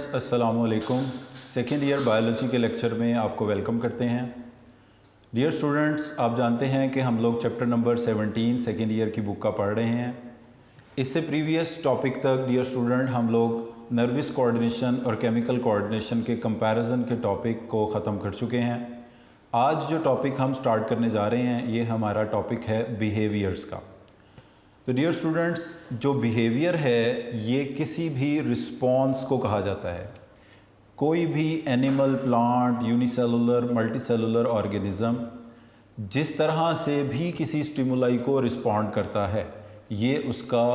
अस्सलाम वालेकुम। Second year biology के लेक्चर में आपको वेलकम करते हैं। डियर स्टूडेंट्स, आप जानते हैं कि हम लोग चैप्टर नंबर 17 सेकेंड ईयर की बुक का पढ़ रहे हैं। इससे प्रीवियस टॉपिक तक डियर स्टूडेंट हम लोग नर्वस कोऑर्डिनेशन और केमिकल कोऑर्डिनेशन के कंपैरिजन के टॉपिक को ख़त्म कर चुके हैं। आज जो टॉपिक हम स्टार्ट करने जा रहे हैं ये हमारा टॉपिक है बिहेवियर्स का। तो डियर स्टूडेंट्स, जो बिहेवियर है ये किसी भी रिस्पॉन्स को कहा जाता है। कोई भी animal, plant, unicellular, multicellular organism जिस तरह से भी किसी स्टिमुलाई को रिस्पॉन्ड करता है ये उसका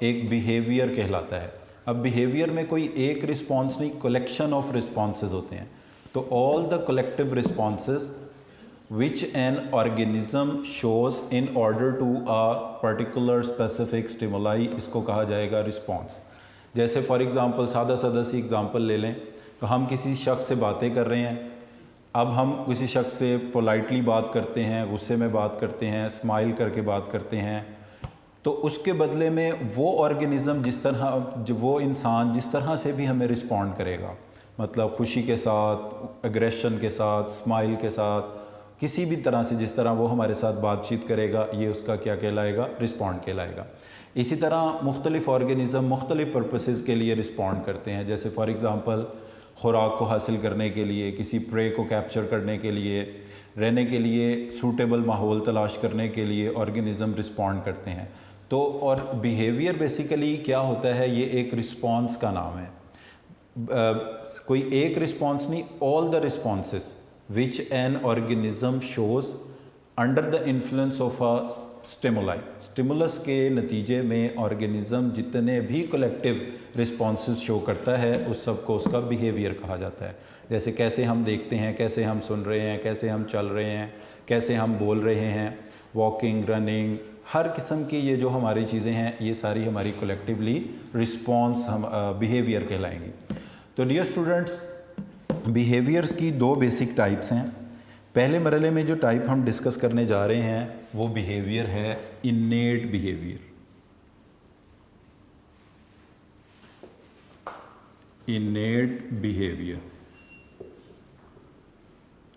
एक बिहेवियर कहलाता है। अब बिहेवियर में कोई एक रिस्पॉन्स नहीं, कलेक्शन ऑफ रिस्पॉन्सेज होते हैं। तो all the collective responses which an organism shows in order to a particular specific stimuli, इसको कहा जाएगा रिस्पॉन्स। जैसे फॉर एग्ज़ाम्पल सादा सी एग्ज़ाम्पल ले लें तो हम किसी शख्स से बातें कर रहे हैं। अब हम किसी शख्स से पोलाइटली बात करते हैं, गुस्से में बात करते हैं, स्माइल करके बात करते हैं, तो उसके बदले में वो ऑर्गेनिज़म जिस तरह वो इंसान जिस तरह से भी हमें रिस्पॉन्ड करेगा, मतलब खुशी के साथ, एग्रेशन के साथ, स्माइल के साथ, किसी भी तरह से जिस तरह वो हमारे साथ बातचीत करेगा ये उसका क्या कहलाएगा, रिस्पॉन्ड कहलाएगा। इसी तरह मुख्तलिफ़ ऑर्गेनिज़म मुख्तलिफ़ पर्पसेस के लिए रिस्पॉन्ड करते हैं। जैसे फॉर एग्ज़ाम्पल खुराक को हासिल करने के लिए, किसी प्रे को कैप्चर करने के लिए, रहने के लिए सूटेबल माहौल तलाश करने के लिए ऑर्गेनिज़म रिस्पॉन्ड करते हैं। तो और बिहेवियर बेसिकली क्या होता है, ये एक रिस्पॉन्स का नाम है। कोई एक रिस्पॉन्स नहीं, all the responses which an organism shows under the influence of a stimuli। Stimulus के नतीजे में ऑर्गेनिज़म जितने भी कलेक्टिव रिस्पॉन्सेस शो करता है उस सब को उसका बिहेवियर कहा जाता है। जैसे कैसे हम देखते हैं, कैसे हम सुन रहे हैं, कैसे हम चल रहे हैं, कैसे हम बोल रहे हैं, वॉकिंग, रनिंग, हर किस्म की ये जो हमारी चीज़ें हैं ये सारी हमारी कलेक्टिवली रिस्पॉन्स हम बिहेवियर कहलाएंगी। तो डियर स्टूडेंट्स, बिहेवियर्स की दो बेसिक टाइप्स हैं। पहले मरहले में जो टाइप हम डिस्कस करने जा रहे हैं वो बिहेवियर है innate behaviour. Innate behaviour,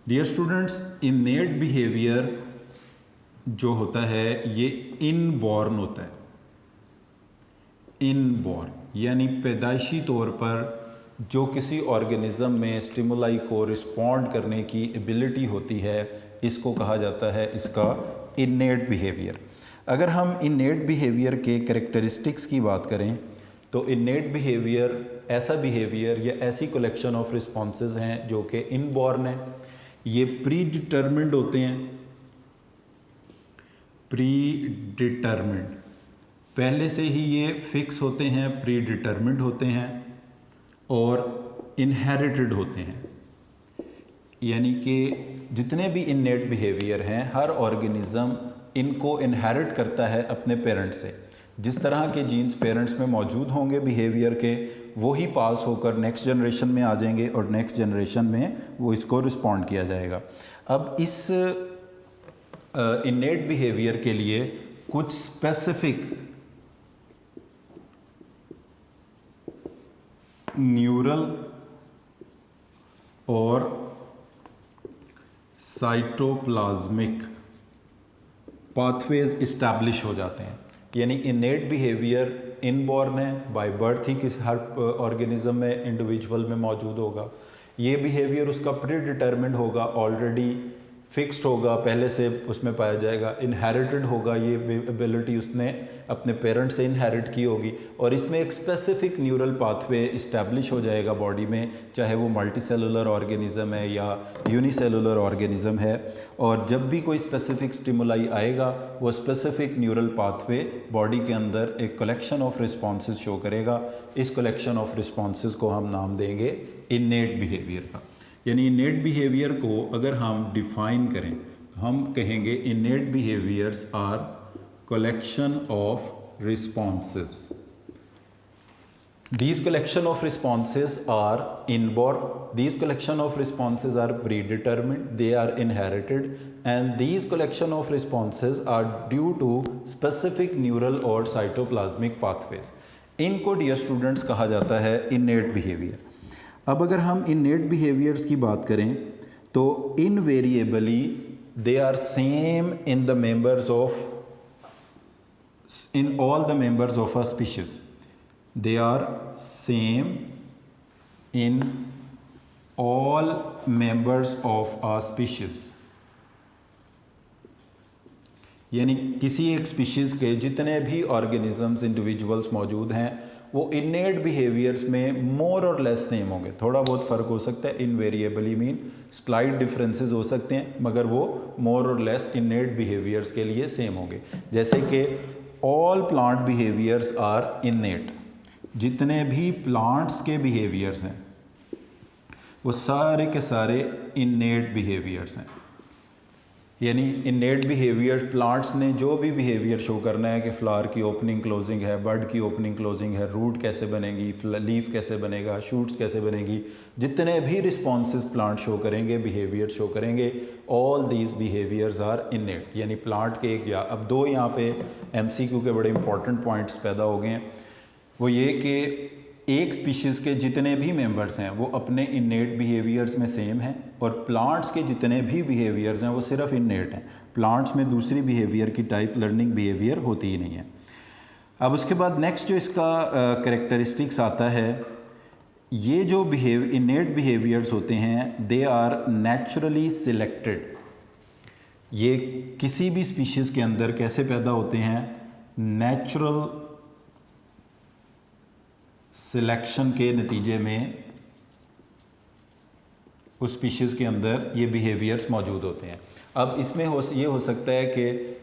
dear students, innate behaviour जो होता है ये इनबॉर्न होता है। इनबॉर्न यानी पैदाइशी तौर पर जो किसी ऑर्गेनिज़म में स्टिमुलाई को रिस्पॉन्ड करने की एबिलिटी होती है इसको कहा जाता है इसका इन्नेट बिहेवियर। अगर हम इन्नेट बिहेवियर के कैरेक्टरिस्टिक्स की बात करें तो इन्नेट बिहेवियर ऐसा बिहेवियर या ऐसी कलेक्शन ऑफ रिस्पॉन्सेज हैं जो कि इनबॉर्न है। ये प्री डिटर्मिन्ड होते हैं। प्री डिटर्मिन्ड, पहले से ही ये फिक्स होते हैं, प्री डिटर्मिन्ड होते हैं और इनहेरिटेड होते हैं। यानी कि जितने भी इन्नेट बिहेवियर हैं हर ऑर्गेनिज़म इनको इनहेरिट करता है अपने पेरेंट्स से। जिस तरह के जीन्स पेरेंट्स में मौजूद होंगे बिहेवियर के, वो ही पास होकर नेक्स्ट जनरेशन में आ जाएंगे और नेक्स्ट जनरेशन में वो इसको रिस्पॉन्ड किया जाएगा। अब इस इन्नेट बिहेवियर के लिए कुछ स्पेसिफिक न्यूरल और साइटोप्लाज्मिक पाथवेज इस्टेब्लिश हो जाते हैं। यानी इन्नेट बिहेवियर इनबॉर्न है, बाय बर्थ ही किसी हर ऑर्गेनिज्म में, इंडिविजुअल में मौजूद होगा। ये बिहेवियर उसका प्री डिटर्मिन्ड होगा, ऑलरेडी फिक्स्ड होगा, पहले से उसमें पाया जाएगा। इनहेरिटेड होगा, ये एबिलिटी उसने अपने पेरेंट्स से इनहेरिट की होगी और इसमें एक स्पेसिफिक न्यूरल पाथवे इस्टेब्लिश हो जाएगा बॉडी में, चाहे वो मल्टीसेलुलर ऑर्गेनिज़म है या यूनिसेलुलर ऑर्गेनिज़म है। और जब भी कोई स्पेसिफिक स्टिमुलाई आएगा वो स्पेसिफिक न्यूरल पाथवे बॉडी के अंदर एक कलेक्शन ऑफ रिस्पॉन्सेज शो करेगा। इस कलेक्शन ऑफ रिस्पॉन्सेज को हम नाम देंगे इन्नेट बिहेवियर का। यानी इन्नेट बिहेवियर को अगर हम डिफाइन करें तो हम कहेंगे innate behaviours are collection of responses. These collection of responses are inborn, these collection of responses are predetermined, they are inherited, and these collection of responses are due to specific neural or cytoplasmic pathways. इनको dear students कहा जाता है innate behavior। अब अगर हम innate behaviours की बात करें तो invariably they are same in the members of in all the members of a species. They are same in all members of a species. यानी किसी एक स्पीशीज़ के जितने भी ऑर्गेनिजम्स इंडिविजुअल्स मौजूद हैं वो इननेट बिहेवियर्स में मोर और लेस सेम होंगे। थोड़ा बहुत फ़र्क हो सकता है, इनवेरिएबली मीन स्लाइट डिफरेंसेस हो सकते हैं, मगर वो मोर और लेस इननेट बिहेवियर्स के लिए सेम होंगे। जैसे कि all plant behaviours are innate, जितने भी प्लांट्स के बिहेवियर्स हैं वो सारे के सारे इननेट बिहेवियर्स हैं। यानी इननेट बिहेवियर प्लांट्स ने जो भी बिहेवियर शो करना है कि फ्लावर की ओपनिंग क्लोजिंग है, बर्ड की ओपनिंग क्लोजिंग है, रूट कैसे बनेगी, लीफ कैसे बनेगा, शूट्स कैसे बनेगी, जितने भी रिस्पॉन्सेज प्लांट शो करेंगे, बिहेवियर शो करेंगे, all these behaviours are innate. यानी प्लांट के एक या अब दो यहाँ पे MCQ के बड़े इंपॉर्टेंट पॉइंट्स पैदा हो गए हैं। वो ये कि एक स्पीशीज़ के जितने भी मेंबर्स हैं वो अपने इननेट बिहेवियर्स में सेम हैं और प्लांट्स के जितने भी बिहेवियर्स हैं वो सिर्फ इननेट हैं। प्लांट्स में दूसरी बिहेवियर की टाइप लर्निंग बिहेवियर होती ही नहीं है। अब उसके बाद नेक्स्ट जो इसका कैरेक्टरिस्टिक्स आता है, ये जो इननेट बिहेवियर्स होते हैं दे आर नेचुरली सिलेक्टेड। ये किसी भी स्पीशीज़ के अंदर कैसे पैदा होते हैं, नेचुरल सिलेक्शन के नतीजे में उस स्पीशीज़ के अंदर ये बिहेवियर्स मौजूद होते हैं। अब इसमें ये हो सकता है कि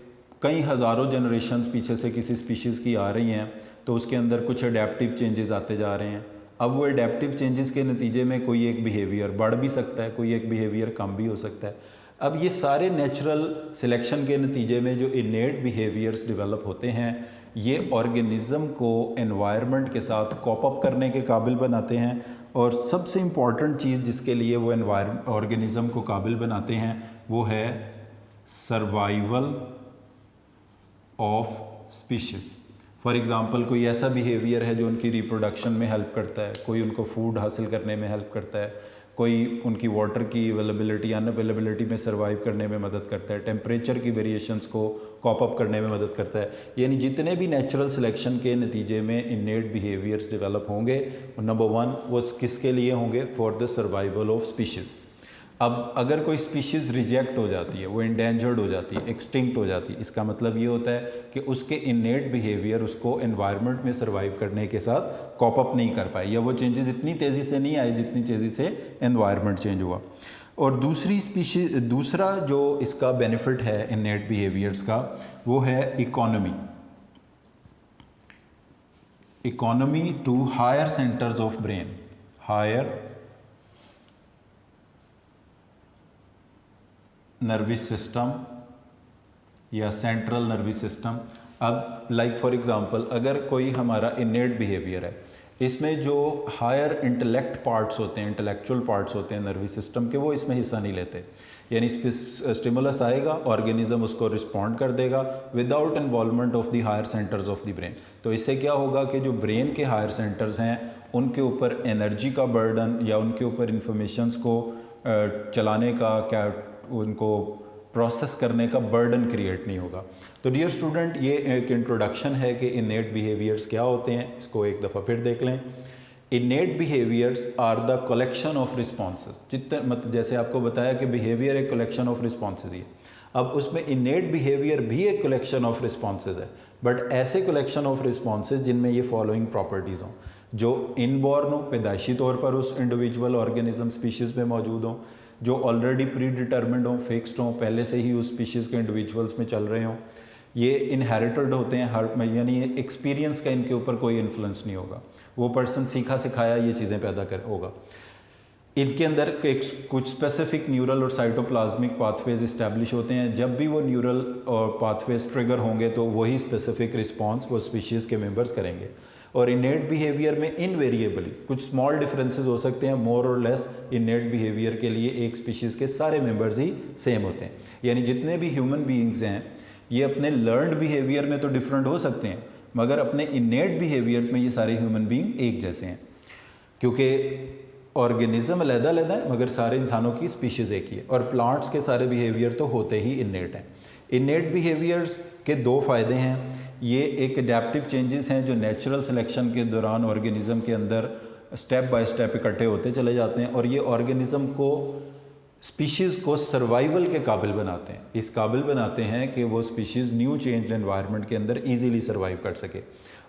कई हज़ारों जनरेशन्स पीछे से किसी स्पीशीज़ की आ रही हैं तो उसके अंदर कुछ अडेप्टिव चेंजेस आते जा रहे हैं। अब वो अडेप्टिव चेंजेस के नतीजे में कोई एक बिहेवियर बढ़ भी सकता है, कोई एक बिहेवियर कम भी हो सकता है। अब ये सारे नेचुरल सिलेक्शन के नतीजे में जो इननेट बिहेवियर्स डेवलप होते हैं ये ऑर्गेनिज़म को एनवायरनमेंट के साथ कॉप अप करने के काबिल बनाते हैं। और सबसे इम्पॉर्टेंट चीज़ जिसके लिए वो ऑर्गेनिज़म को काबिल बनाते हैं वो है survival of species. For example कोई ऐसा बिहेवियर है जो उनकी रिप्रोडक्शन में हेल्प करता है, कोई उनको फूड हासिल करने में हेल्प करता है, कोई उनकी वाटर की अवेलेबिलिटी अनअवेलेबिलिटी में सर्वाइव करने में मदद करता है, टेम्परेचर की वेरिएशंस को कॉप अप करने में मदद करता है। यानी जितने भी नेचुरल सिलेक्शन के नतीजे में इननेट बिहेवियर्स डेवलप होंगे, नंबर 1 वो किसके लिए होंगे, for the survival of species. अब अगर कोई स्पीशीज़ रिजेक्ट हो जाती है, वो इंडेंजर्ड हो जाती है, एक्सटिंक्ट हो जाती है, इसका मतलब ये होता है कि उसके इननेट बिहेवियर उसको एनवायरनमेंट में सर्वाइव करने के साथ कॉप अप नहीं कर पाए, या वो चेंजेस इतनी तेज़ी से नहीं आए जितनी तेज़ी से एनवायरनमेंट चेंज हुआ। और दूसरा जो इसका बेनिफिट है इननेट बिहेवियर्स का वो है economy to higher centres of brain, higher nervous system या सेंट्रल नर्वस सिस्टम। अब लाइक फॉर एग्ज़ाम्पल अगर कोई हमारा इननेट बिहेवियर है, इसमें जो हायर इंटेलेक्ट पार्ट्स होते हैं, इंटेलेक्चुअल पार्ट्स होते हैं नर्वस सिस्टम के, वो इसमें हिस्सा नहीं लेते। यानी स्टिमुलस आएगा, ऑर्गेनिज्म उसको रिस्पॉन्ड कर देगा without involvement of the higher centres of the brain. तो इससे क्या होगा कि जो ब्रेन के हायर सेंटर्स हैं उनके ऊपर एनर्जी का बर्डन या उनके ऊपर इंफॉर्मेशंस को चलाने का, क्या उनको प्रोसेस करने का बर्डन क्रिएट नहीं होगा। तो डियर स्टूडेंट, ये एक इंट्रोडक्शन है कि इननेट बिहेवियर्स क्या होते हैं। इसको एक दफ़ा फिर देख लें। Innate behaviours are the collection of responses. जितने मतलब जैसे आपको बताया कि बिहेवियर एक कलेक्शन ऑफ रिस्पॉन्सेज ही है, अब उसमें इननेट बिहेवियर भी एक कलेक्शन ऑफ रिस्पॉन्सेज है, बट ऐसे कलेक्शन ऑफ रिस्पॉन्सेज जिनमें ये फॉलोइंग प्रॉपर्टीज़ हों, जो इनबॉर्न हो, पैदाइशी तौर पर उस इंडिविजुअल ऑर्गेनिज्म स्पीशीज़ में मौजूद हों, जो ऑलरेडी प्री डिटर्मिंड हों, फिक्स्ड हों, पहले से ही उस स्पीशीज़ के इंडिविजुअल्स में चल रहे हों, ये इनहेरिटेड होते हैं हर, यानी एक्सपीरियंस का इनके ऊपर कोई इन्फ्लुएंस नहीं होगा, वो पर्सन सीखा सिखाया ये चीज़ें पैदा कर होगा। इनके अंदर कुछ स्पेसिफिक न्यूरल और साइटोप्लाज्मिक पाथवेज इस्टेब्लिश होते हैं। जब भी वो न्यूरल और पाथवेज ट्रिगर होंगे तो वही स्पेसिफिक रिस्पॉन्स वो स्पीशीज़ के मेंबर्स करेंगे। और इननेट बिहेवियर में इनवेरिएबली कुछ स्मॉल डिफरेंसेस हो सकते हैं, मोर और लेस इननेट बिहेवियर के लिए एक स्पीशीज़ के सारे मेंबर्स ही सेम होते हैं। यानी जितने भी ह्यूमन बीइंग्स हैं ये अपने लर्नड बिहेवियर में तो डिफरेंट हो सकते हैं, मगर अपने इननेट बिहेवियर्स में ये सारे ह्यूमन बीइंग एक जैसे हैं, क्योंकि ऑर्गेनिज्म अलग-अलग है मगर सारे इंसानों की स्पीशीज़ एक ही है, और प्लांट्स के सारे बिहेवियर तो होते ही इनेट हैं। इनेट बिहेवियर्स के दो फ़ायदे हैं। ये एक एडेप्टिव चेंजेस हैं जो नेचुरल सिलेक्शन के दौरान ऑर्गेनिज्म के अंदर स्टेप बाय स्टेप इकट्ठे होते चले जाते हैं, और ये ऑर्गेनिज्म को, स्पीशीज़ को सर्वाइवल के काबिल बनाते हैं। इस काबिल बनाते हैं कि वो स्पीशीज़ न्यू चेंज एनवायरनमेंट के अंदर ईजीली सर्वाइव कर सके,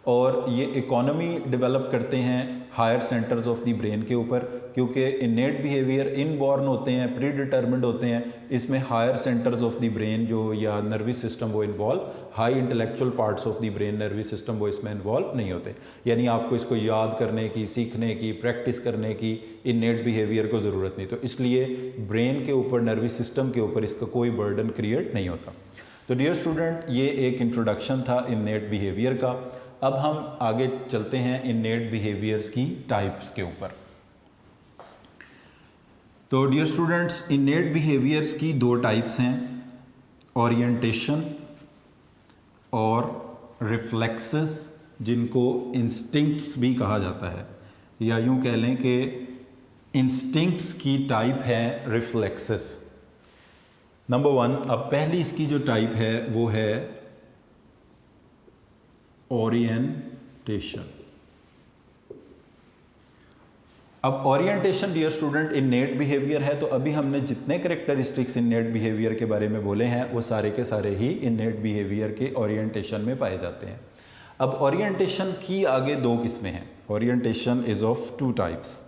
और ये इकोनॉमी डेवलप करते हैं higher centres of the brain के ऊपर, क्योंकि इनेट बिहेवियर इनबॉर्न होते हैं, प्री डिटर्मिन्ड होते हैं। इसमें higher centres of the brain जो या नर्वस सिस्टम वो involve, high intellectual parts of the brain nervous system वो इसमें इन्वॉल्व नहीं होते। यानी आपको इसको याद करने की, सीखने की, प्रैक्टिस करने की इनेट बिहेवियर को ज़रूरत नहीं। तो इसलिए ब्रेन के ऊपर, नर्वस सिस्टम के ऊपर इसका कोई बर्डन क्रिएट नहीं होता। तो डियर स्टूडेंट, ये एक इंट्रोडक्शन था इनेट बिहेवियर का। अब हम आगे चलते हैं इनेट बिहेवियर्स की टाइप्स के ऊपर। तो डियर स्टूडेंट्स, इनेट बिहेवियर्स की दो टाइप्स हैं, ओरिएंटेशन और रिफ्लेक्सेस, जिनको इंस्टिंक्ट्स भी कहा जाता है, या यूं कह लें कि इंस्टिंक्ट्स की टाइप है रिफ्लेक्सेस। नंबर 1, अब पहली इसकी जो टाइप है वो है ओरिएंटेशन। अब orientation dear student innate behaviour है, तो अभी हमने जितने कैरेक्टरिस्टिक्स इनेट बिहेवियर के बारे में बोले हैं वो सारे के सारे ही इनेट बिहेवियर के ओरिएंटेशन में पाए जाते हैं। अब ओरिएंटेशन की आगे दो किस्में हैं। Orientation is of two types.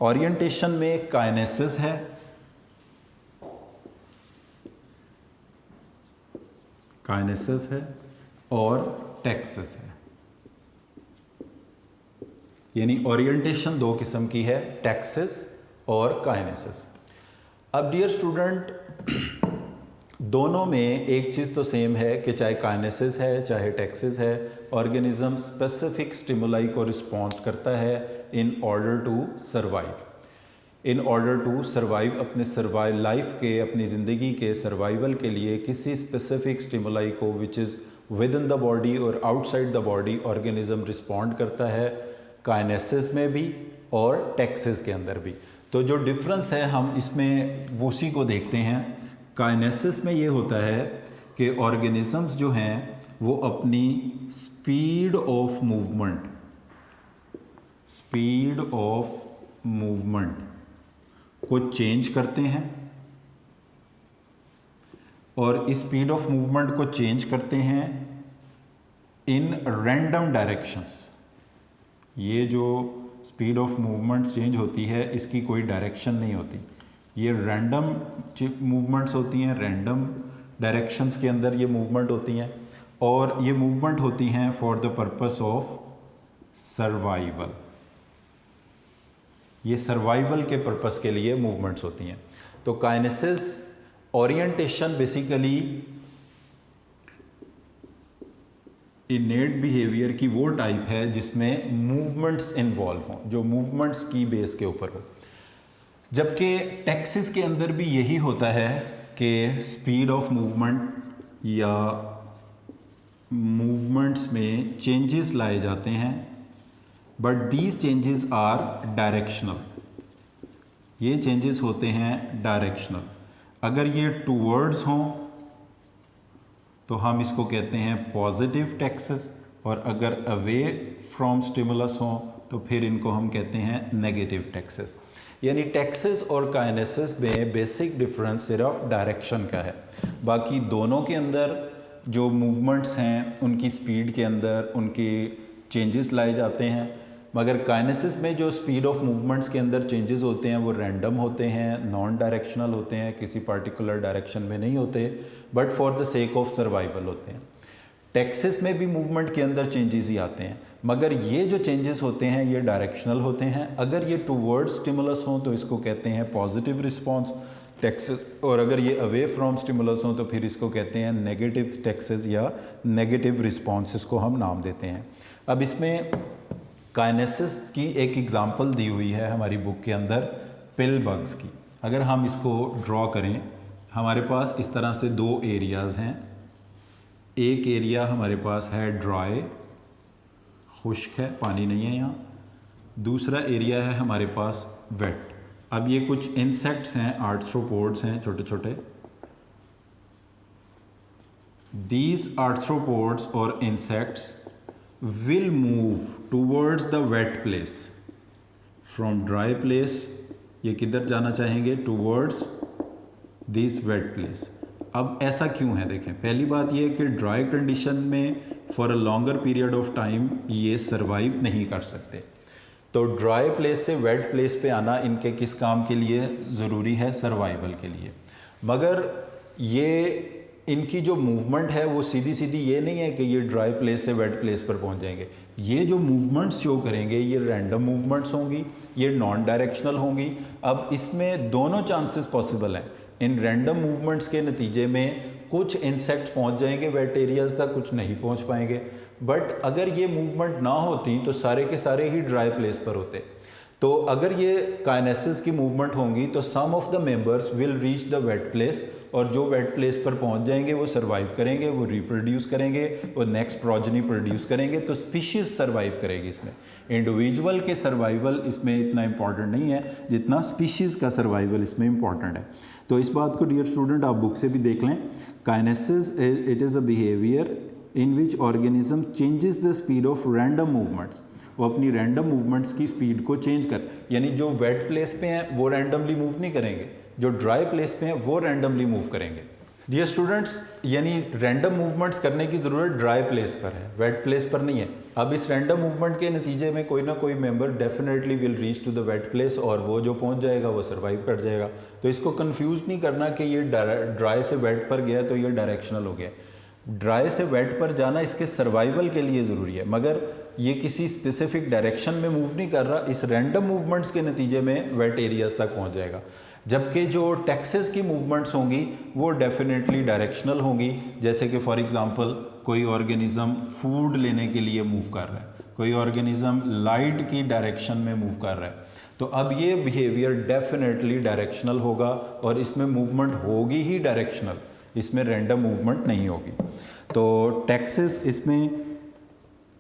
Orientation में काइनेसिस है, और टैक्सिस है। यानी ओरिएंटेशन दो किस्म की है, टैक्सिस और काइनेसिस। अब डियर स्टूडेंट, दोनों में एक चीज़ तो सेम है कि चाहे काइनेसिस है चाहे टैक्सिस है, ऑर्गेनिज्म स्पेसिफिक स्टिमुलाई को रिस्पॉन्ड करता है इन ऑर्डर टू सर्वाइव। अपने लाइफ के, अपनी ज़िंदगी के सर्वाइवल के लिए किसी स्पेसिफिक स्टिमुलाई को which is within the body और outside the body organism respond करता है, काइनेसिस में भी और टैक्सिस के अंदर भी। तो जो डिफरेंस है हम इसमें उसी को देखते हैं। काइनेसिस में ये होता है कि ऑर्गेनिजम्स जो हैं वो अपनी स्पीड ऑफ मूवमेंट को चेंज करते हैं, और इस स्पीड ऑफ मूवमेंट को चेंज करते हैं इन रैंडम डायरेक्शंस। ये जो स्पीड ऑफ मूवमेंट चेंज होती है इसकी कोई डायरेक्शन नहीं होती, ये रैंडम मूवमेंट्स होती हैं, रैंडम डायरेक्शंस के अंदर ये मूवमेंट होती हैं, और ये मूवमेंट होती हैं for the purpose of survival. ये सर्वाइवल के पर्पस के लिए मूवमेंट्स होती हैं। तो काइनेसिस ओरिएंटेशन बेसिकली इनेट बिहेवियर की वो टाइप है जिसमें मूवमेंट्स इन्वॉल्व हों, जो मूवमेंट्स की बेस के ऊपर हो। जबकि टैक्सिस के अंदर भी यही होता है कि स्पीड ऑफ मूवमेंट या मूवमेंट्स में चेंजेस लाए जाते हैं, but these changes are directional. ये चेंजेस होते हैं डायरेक्शनल। अगर ये टूवर्ड्स हों तो हम इसको कहते हैं पॉजिटिव टैक्सिस, और अगर अवे फ्रॉम स्टिमुलस हों तो फिर इनको हम कहते हैं नेगेटिव टैक्सिस। यानी टैक्सिस और काइनेसिस में बेसिक डिफरेंस सिर्फ डायरेक्शन का है। बाकी दोनों के अंदर जो मूवमेंट्स हैं उनकी स्पीड के अंदर उनके चेंजेस लाए जाते हैं, मगर काइनेसिस में जो स्पीड ऑफ मूवमेंट्स के अंदर चेंजेस होते हैं वो रैंडम होते हैं, नॉन डायरेक्शनल होते हैं, किसी पार्टिकुलर डायरेक्शन में नहीं होते, but for the sake of survival होते हैं। टैक्सिस में भी मूवमेंट के अंदर चेंजेस ही आते हैं, मगर ये जो चेंजेस होते हैं ये डायरेक्शनल होते हैं। अगर ये टूवर्ड्स स्टिमुलस हों तो इसको कहते हैं पॉजिटिव रिस्पॉन्स टैक्सिस, और अगर ये अवे फ्रॉम स्टिमुलस हों तो फिर इसको कहते हैं नेगेटिव टैक्सिस या नेगेटिव रिस्पॉन्स, इसको हम नाम देते हैं। अब इसमें काइनेसिस की एक एग्जांपल दी हुई है हमारी बुक के अंदर, पिल बग्स की। अगर हम इसको ड्रॉ करें, हमारे पास इस तरह से दो एरियाज़ हैं। एक एरिया हमारे पास है ड्राई, खुश्क है, पानी नहीं है यहाँ, दूसरा एरिया है हमारे पास वेट। अब ये कुछ इंसेक्ट्स हैं, आर्थ्रोपोड्स हैं छोटे छोटे। These arthropods or insects will move towards the wet place from dry place। ये किधर जाना चाहेंगे? Towards this wet place। अब ऐसा क्यों है? देखें, पहली बात ये है कि ड्राई कंडीशन में for a longer period of time ये सरवाइव नहीं कर सकते। तो ड्राई प्लेस से वेट प्लेस पे आना इनके किस काम के लिए ज़रूरी है? सर्वाइवल के लिए। मगर ये इनकी जो मूवमेंट है वो सीधी सीधी ये नहीं है कि ये ड्राई प्लेस से वेट प्लेस पर पहुंच जाएंगे। ये जो मूवमेंट्स शो करेंगे ये रैंडम मूवमेंट्स होंगी, ये नॉन डायरेक्शनल होंगी। अब इसमें दोनों चांसेस पॉसिबल हैं। इन रैंडम मूवमेंट्स के नतीजे में कुछ इंसेक्ट्स पहुंच जाएंगे वेट एरियाज तक, कुछ नहीं पहुंच पाएंगे। बट अगर ये मूवमेंट ना होती तो सारे के सारे ही ड्राई प्लेस पर होते। तो अगर ये काइनेसिस की मूवमेंट होंगी तो some of the members will reach the wet place, और जो वेट प्लेस पर पहुंच जाएंगे वो सर्वाइव करेंगे, वो रिप्रोड्यूस करेंगे, वो नेक्स्ट प्रोजनी प्रोड्यूस करेंगे, तो स्पीशीज सर्वाइव करेगी। इसमें इंडिविजुअल के सर्वाइवल इसमें इतना इंपॉर्टेंट नहीं है जितना स्पीशीज़ का सर्वाइवल इसमें इंपॉर्टेंट है। तो इस बात को डियर स्टूडेंट आप बुक से भी देख लें। Kinesis it is a behaviour in which organism changes the speed of random movements. वो अपनी रैंडम मूवमेंट्स की स्पीड को चेंज कर, यानी जो वेट प्लेस पे हैं वो रैंडमली मूव नहीं करेंगे, जो ड्राई प्लेस पे हैं वो रैंडमली मूव करेंगे। डियर स्टूडेंट्स, यानी रैंडम मूवमेंट्स करने की ज़रूरत ड्राई प्लेस पर है, वेट प्लेस पर नहीं है। अब इस रैंडम मूवमेंट के नतीजे में कोई ना कोई member definitely will reach to the wet place, और वो जो पहुंच जाएगा वो सर्वाइव कर जाएगा। तो इसको कंफ्यूज नहीं करना कि ये ड्राई से वेट पर गया तो ये डायरेक्शनल हो गया। ड्राई से वेट पर जाना इसके सर्वाइवल के लिए ज़रूरी है, मगर ये किसी स्पेसिफिक डायरेक्शन में मूव नहीं कर रहा, इस रैंडम मूवमेंट्स के नतीजे में वेट एरियाज तक पहुंच जाएगा। जबकि जो टैक्सेस की मूवमेंट्स होंगी वो डेफिनेटली डायरेक्शनल होंगी। जैसे कि फॉर एग्जांपल कोई ऑर्गेनिज्म फूड लेने के लिए मूव कर रहा है, कोई ऑर्गेनिज्म लाइट की डायरेक्शन में मूव कर रहा है, तो अब ये बिहेवियर डेफिनेटली डायरेक्शनल होगा, और इसमें मूवमेंट होगी ही डायरेक्शनल, इसमें रैंडम मूवमेंट नहीं होगी। तो टैक्सेस इसमें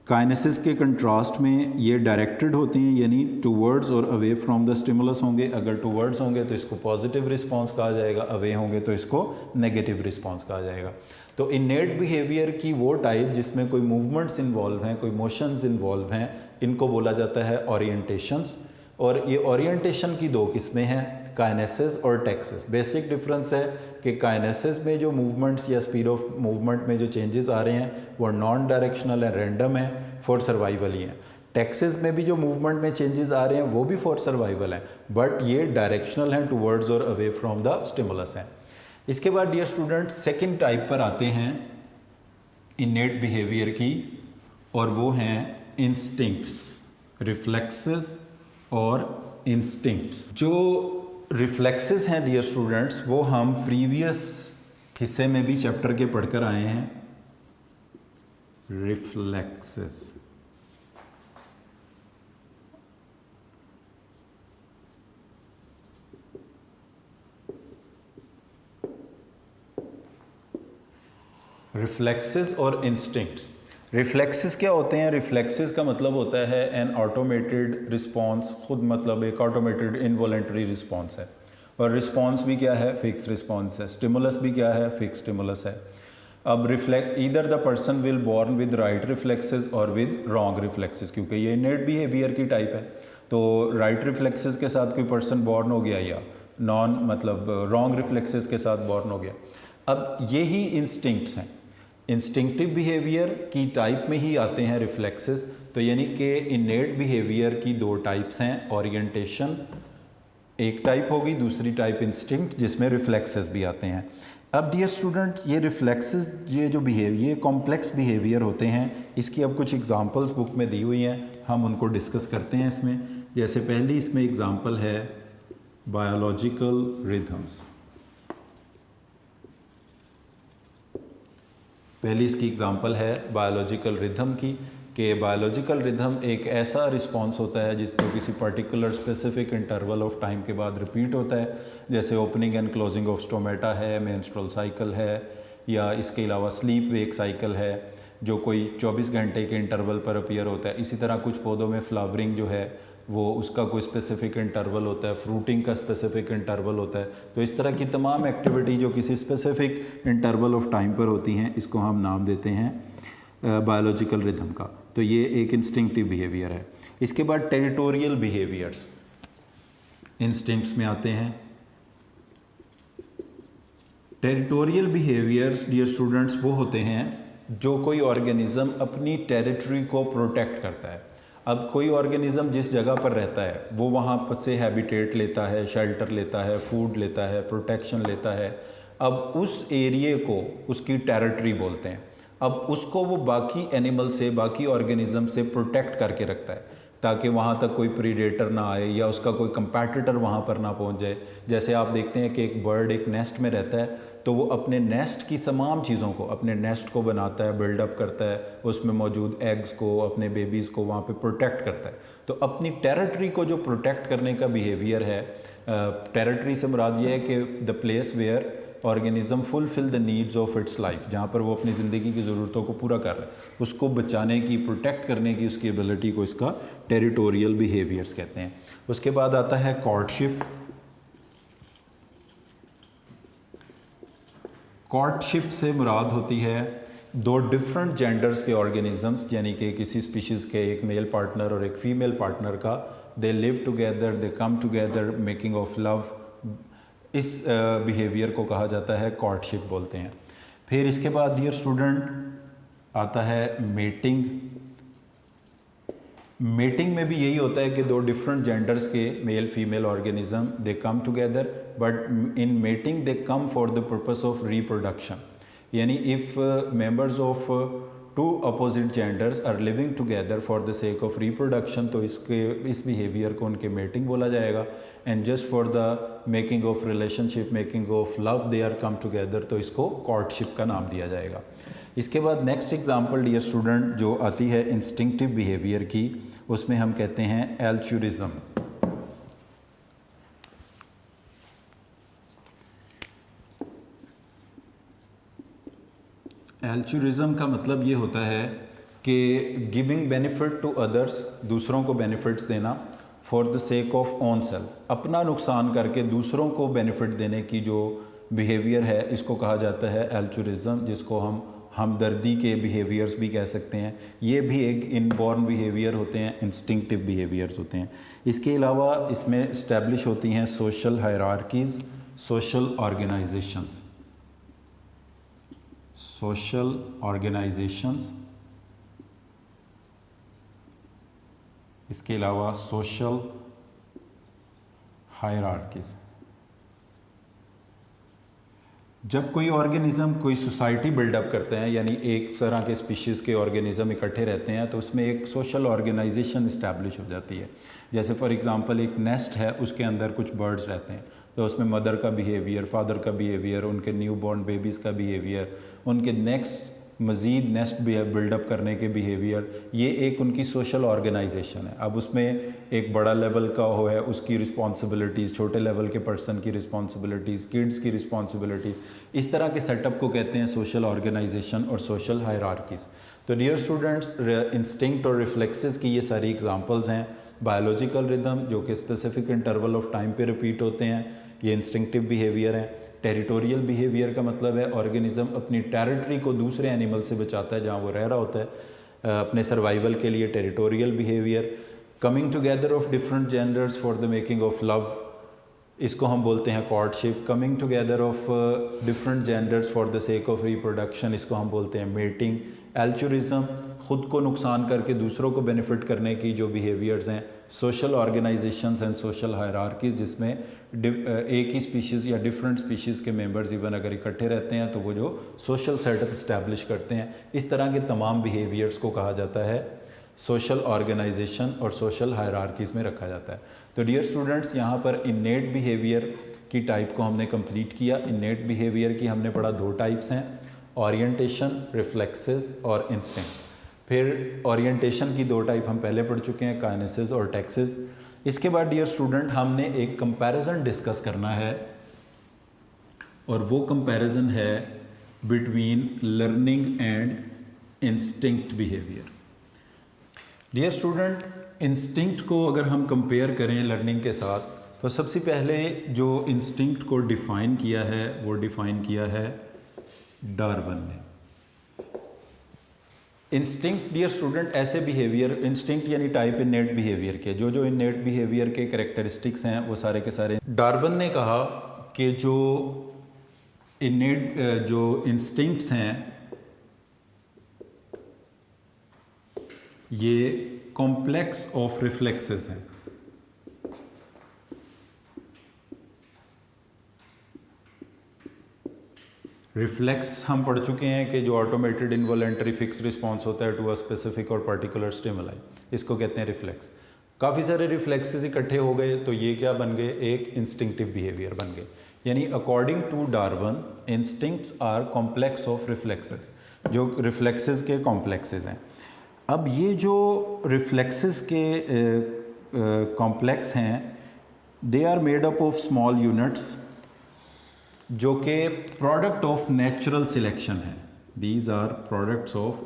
काइनेसिस के कंट्रास्ट में ये डायरेक्टेड होते हैं, यानी टूवर्ड्स और अवे फ्रॉम द स्टिमुलस होंगे। अगर टूवर्ड्स होंगे तो इसको पॉजिटिव रिस्पांस कहा जाएगा, अवे होंगे तो इसको नेगेटिव रिस्पांस कहा जाएगा। तो इनेट बिहेवियर की वो टाइप जिसमें कोई मूवमेंट्स इन्वॉल्व हैं, कोई मोशंस इन्वॉल्व हैं, इनको बोला जाता है ओरिएंटेशंस। और ये ओरिएंटेशन की दो किस्में हैं, काइनेसिस और टैक्सेस। बेसिक डिफरेंस है कि काइनेसिस में जो मूवमेंट्स या स्पीड ऑफ मूवमेंट में जो चेंजेस आ रहे हैं वो नॉन डायरेक्शनल है, रैंडम है, फॉर सर्वाइवल ही है। टैक्सेस में भी जो मूवमेंट में चेंजेस आ रहे हैं वो भी फॉर सर्वाइवल है, बट ये डायरेक्शनल हैं, टूवर्ड्स और अवे फ्रॉम द स्टिमुलस हैं। इसके बाद डियर स्टूडेंट सेकेंड टाइप पर आते हैं इनेट बिहेवियर की, और वो हैं इंस्टिंक्ट्स, रिफ्लेक्सेस और इंस्टिंक्ट्स। जो रिफ्लेक्सेस हैं डियर स्टूडेंट्स वो हम प्रीवियस हिस्से में भी चैप्टर के पढ़कर आए हैं। रिफ्लेक्सेस रिफ्लेक्सेस और इंस्टिंक्ट्स। रिफ्लेक्सेस क्या होते हैं? रिफ्लेक्सेस का मतलब होता है एन ऑटोमेटेड रिस्पॉन्स, खुद मतलब एक ऑटोमेटेड इनवॉलेंटरी रिस्पॉन्स है, और रिस्पॉन्स भी क्या है? फिक्स रिस्पॉन्स है। स्टिमुलस भी क्या है? फिक्स स्टिमुलस है। अब reflect either the person will born with right reflexes और विद रॉन्ग रिफ्लेक्सेस, क्योंकि ये इनेट बिहेवियर की टाइप है। तो राइट रिफ्लेक्सेस के साथ कोई पर्सन बॉर्न हो गया, या नॉन मतलब रॉन्ग रिफ्लेक्सेस के साथ बॉर्न हो गया। अब ये ही इंस्टिंक्ट्स हैं, इंस्टिंक्टिव बिहेवियर की टाइप में ही आते हैं रिफ्लेक्सेस। तो यानी कि इनेट बिहेवियर की दो टाइप्स हैं, ओरिएंटेशन एक टाइप होगी, दूसरी टाइप इंस्टिंक्ट जिसमें रिफ्लेक्सेस भी आते हैं। अब डियर स्टूडेंट, ये रिफ्लेक्सेस ये जो ये कॉम्प्लेक्स बिहेवियर होते हैं, इसकी अब कुछ एग्जांपल्स बुक में दी हुई हैं, हम उनको डिस्कस करते हैं इसमें। जैसे पहली इसमें एग्जांपल है बायोलॉजिकल रिथम्स। पहली इसकी एग्जांपल है बायोलॉजिकल रिथम की, कि बायोलॉजिकल रिथम एक ऐसा रिस्पांस होता है जिसको किसी particular specific interval of time के बाद रिपीट होता है। जैसे opening and closing of stomata है, मेंस्ट्रुअल साइकिल है, या इसके अलावा स्लीप वेक साइकिल है जो कोई 24 घंटे के इंटरवल पर अपीयर होता है। इसी तरह कुछ पौधों में फ्लावरिंग जो है वो उसका कोई स्पेसिफिक इंटरवल होता है, फ्रूटिंग का स्पेसिफिक इंटरवल होता है। तो इस तरह की तमाम एक्टिविटी जो किसी स्पेसिफिक इंटरवल ऑफ टाइम पर होती हैं, इसको हम नाम देते हैं बायोलॉजिकल रिदम का। तो ये एक इंस्टिंक्टिव बिहेवियर है। इसके बाद टेरिटोरियल बिहेवियर्स इंस्टिंक्ट्स में आते हैं। टेरिटोरियल बिहेवियर्स डियर स्टूडेंट्स वो होते हैं जो कोई ऑर्गेनिज्म अपनी टेरिटरी को प्रोटेक्ट करता है। अब कोई ऑर्गेनिज्म जिस जगह पर रहता है वो वहाँ पर से हैबिटेट लेता है, शेल्टर लेता है, फूड लेता है, प्रोटेक्शन लेता है। अब उस एरिए को उसकी टेरिटरी बोलते हैं। अब उसको वो बाकी एनिमल से, बाकी ऑर्गेनिज्म से प्रोटेक्ट करके रखता है ताकि वहाँ तक कोई प्रीडेटर ना आए या उसका कोई कंपैटिटर वहाँ पर ना पहुँच जाए। जैसे आप देखते हैं कि एक बर्ड एक नेस्ट में रहता है तो वो अपने नेस्ट की तमाम चीज़ों को, अपने नेस्ट को बनाता है, बिल्डअप करता है, उसमें मौजूद एग्स को, अपने बेबीज़ को वहाँ पे प्रोटेक्ट करता है। तो अपनी टेरिटरी को जो प्रोटेक्ट करने का बिहेवियर है, टेरिटरी से मुराद ये है कि the place where organism fulfil the needs of its life, जहाँ पर वो अपनी ज़िंदगी की ज़रूरतों को पूरा कर रहा है, उसको बचाने की, प्रोटेक्ट करने की उसकी एबिलिटी को इसका टेरिटोरियल बिहेवियर्स कहते हैं। उसके बाद आता है कॉर्टशिप। कॉर्टशिप से मुराद होती है दो डिफरेंट जेंडर्स के ऑर्गेनिजम्स, यानी कि किसी स्पीशीज़ के एक मेल पार्टनर और एक फीमेल पार्टनर का, they live together, they come together, making of love. इस बिहेवियर को कहा जाता है कॉर्टशिप बोलते हैं। फिर इसके बाद डियर स्टूडेंट आता है मेटिंग। मेटिंग में भी यही होता है कि दो डिफरेंट जेंडर्स के male female organism they come together, but in mating they come for the purpose of reproduction. यानी if members of two opposite genders are living together for the sake of reproduction, तो इस behaviour को उनके mating बोला जाएगा। And just for the making of relationship, making of love, they are come together, तो इसको courtship का नाम दिया जाएगा। इसके बाद नेक्स्ट एग्जांपल डियर स्टूडेंट जो आती है इंस्टिंक्टिव बिहेवियर की, उसमें हम कहते हैं एल्चुरिज्म। एल्चुरिज्म का मतलब ये होता है कि गिविंग बेनिफिट टू अदर्स, दूसरों को बेनिफिट्स देना, for the sake of own self, अपना नुकसान करके दूसरों को बेनिफिट देने की जो बिहेवियर है इसको कहा जाता है एल्चुरिज्म, जिसको हम हमदर्दी के बिहेवियर्स भी कह सकते हैं। ये भी एक इनबॉर्न बिहेवियर होते हैं, इंस्टिंक्टिव बिहेवियर्स होते हैं। इसके अलावा इसमें इस्टेब्लिश होती हैं social hierarchies, social organisations, social organisations, इसके अलावा सोशल हायरार्कीज़। जब कोई ऑर्गेनिज़म कोई सोसाइटी बिल्डअप करते हैं, यानी एक तरह के स्पीशीज़ के ऑर्गेनिज़म इकट्ठे रहते हैं, तो उसमें एक सोशल ऑर्गेनाइजेशन इस्टेब्लिश हो जाती है। जैसे फॉर एग्जांपल एक नेस्ट है, उसके अंदर कुछ बर्ड्स रहते हैं, तो उसमें मदर का बिहेवियर, फादर का बिहेवियर, उनके न्यू बॉर्न बेबीज़ का बिहेवियर, उनके नेक्स्ट मज़ीद नेस्ट बिल्डअप करने के बिहेवियर, ये एक उनकी सोशल ऑर्गेनाइजेशन है। अब उसमें एक बड़ा लेवल का हो है उसकी रिस्पॉन्सिबिलिटीज़, छोटे लेवल के पर्सन की रिस्पॉन्सिबिलिटीज़, किड्स की रिस्पॉन्सिबिलिटीज़, इस तरह के सेटअप को कहते हैं सोशल ऑर्गेनाइजेशन और सोशल हायरार्कीज़। तो डियर स्टूडेंट्स, इंस्टिंक्ट और रिफ्लेक्सेस की ये सारी एग्जांपल्स हैं। बायोलॉजिकल रिदम जो कि स्पेसिफिक इंटरवल ऑफ टाइम पे रिपीट होते हैं, ये इंस्टिंक्टिव बिहेवियर हैं। टेरिटोरियल बिहेवियर का मतलब है ऑर्गेनिज्म अपनी टेरिटरी को दूसरे एनिमल से बचाता है जहाँ वो रह रहा होता है अपने सर्वाइवल के लिए, territorial behaviour. Coming together of different genders for the making of love, इसको हम बोलते हैं courtship. Coming together of different genders for the sake of reproduction, इसको हम बोलते हैं मेटिंग। एल्चुरिज्म, ख़ुद को नुकसान करके दूसरों को बेनिफिट करने की जो बिहेवियर्स हैं। सोशल ऑर्गेनाइजेशंस एंड सोशल हायरार्कीज़, जिसमें एक ही स्पीशीज़ या डिफरेंट स्पीशीज़ के मेंबर्स इवन अगर इकट्ठे रहते हैं तो वो जो सोशल सेटअप इस्टेब्लिश करते हैं, इस तरह के तमाम बिहेवियर्स को कहा जाता है सोशल ऑर्गेनाइजेशन और सोशल हायरार्कीज़ में रखा जाता है। तो डियर स्टूडेंट्स, यहाँ पर इनेट बिहेवियर की टाइप को हमने कंप्लीट किया। इनेट बिहेवियर की हमने पढ़ा दो टाइप्स हैं, ओरिएंटेशन, रिफ्लेक्सेस और इंस्टिंक्ट। फिर ओरिएंटेशन की दो टाइप हम पहले पढ़ चुके हैं, काइनेसिस और टेक्सिस। इसके बाद डियर स्टूडेंट हमने एक कंपैरिजन डिस्कस करना है, और वो कंपैरिजन है between learning and instinct behaviour. Dear student, instinct को अगर हम कंपेयर करें लर्निंग के साथ, तो सबसे पहले जो इंस्टिंक्ट को डिफ़ाइन किया है वो डिफ़ाइन किया है डार्विन ने। इंस्टिंक्ट डियर स्टूडेंट ऐसे बिहेवियर, इंस्टिंक्ट यानी टाइप इनेट बिहेवियर के, जो जो इनेट बिहेवियर के कैरेक्टरिस्टिक्स हैं वो सारे के सारे डार्विन ने कहा कि जो इनेट जो इंस्टिंक्ट्स हैं ये कॉम्प्लेक्स ऑफ रिफ्लेक्सेस हैं। रिफ्लेक्स हम पढ़ चुके हैं कि जो ऑटोमेटेड इनवॉलेंटरी फिक्स रिस्पॉन्स होता है टू अ स्पेसिफिक और पर्टिकुलर स्टिमुलाई, इसको कहते हैं रिफ्लेक्स। काफ़ी सारे रिफ्लेक्सेस इकट्ठे हो गए तो ये क्या बन गए, एक इंस्टिंक्टिव बिहेवियर बन गए। यानी according to Darwin instincts are complex of reflexes, जो रिफ्लेक्सेस के कॉम्प्लेक्सेस हैं। अब ये जो रिफ्लेक्सेस के कॉम्प्लेक्स हैं they are made up of small units जो कि प्रोडक्ट ऑफ नेचुरल सिलेक्शन है। These are products of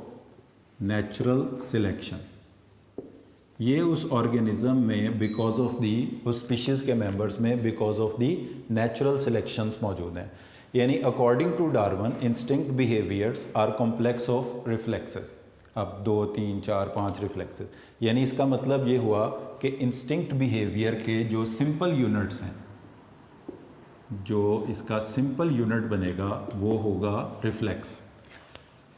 natural selection. ये उस ऑर्गेनिज्म में बिकॉज ऑफ दी, उस स्पीशीज़ के मेंबर्स में because of the natural selections मौजूद हैं। यानी according to Darwin instinct behaviours are complex of reflexes. अब 2, 3, 4, 5 रिफ्लेक्सेस, यानी इसका मतलब ये हुआ कि इंस्टिंक्ट बिहेवियर के जो सिंपल यूनिट्स हैं, जो इसका सिंपल यूनिट बनेगा वो होगा reflex.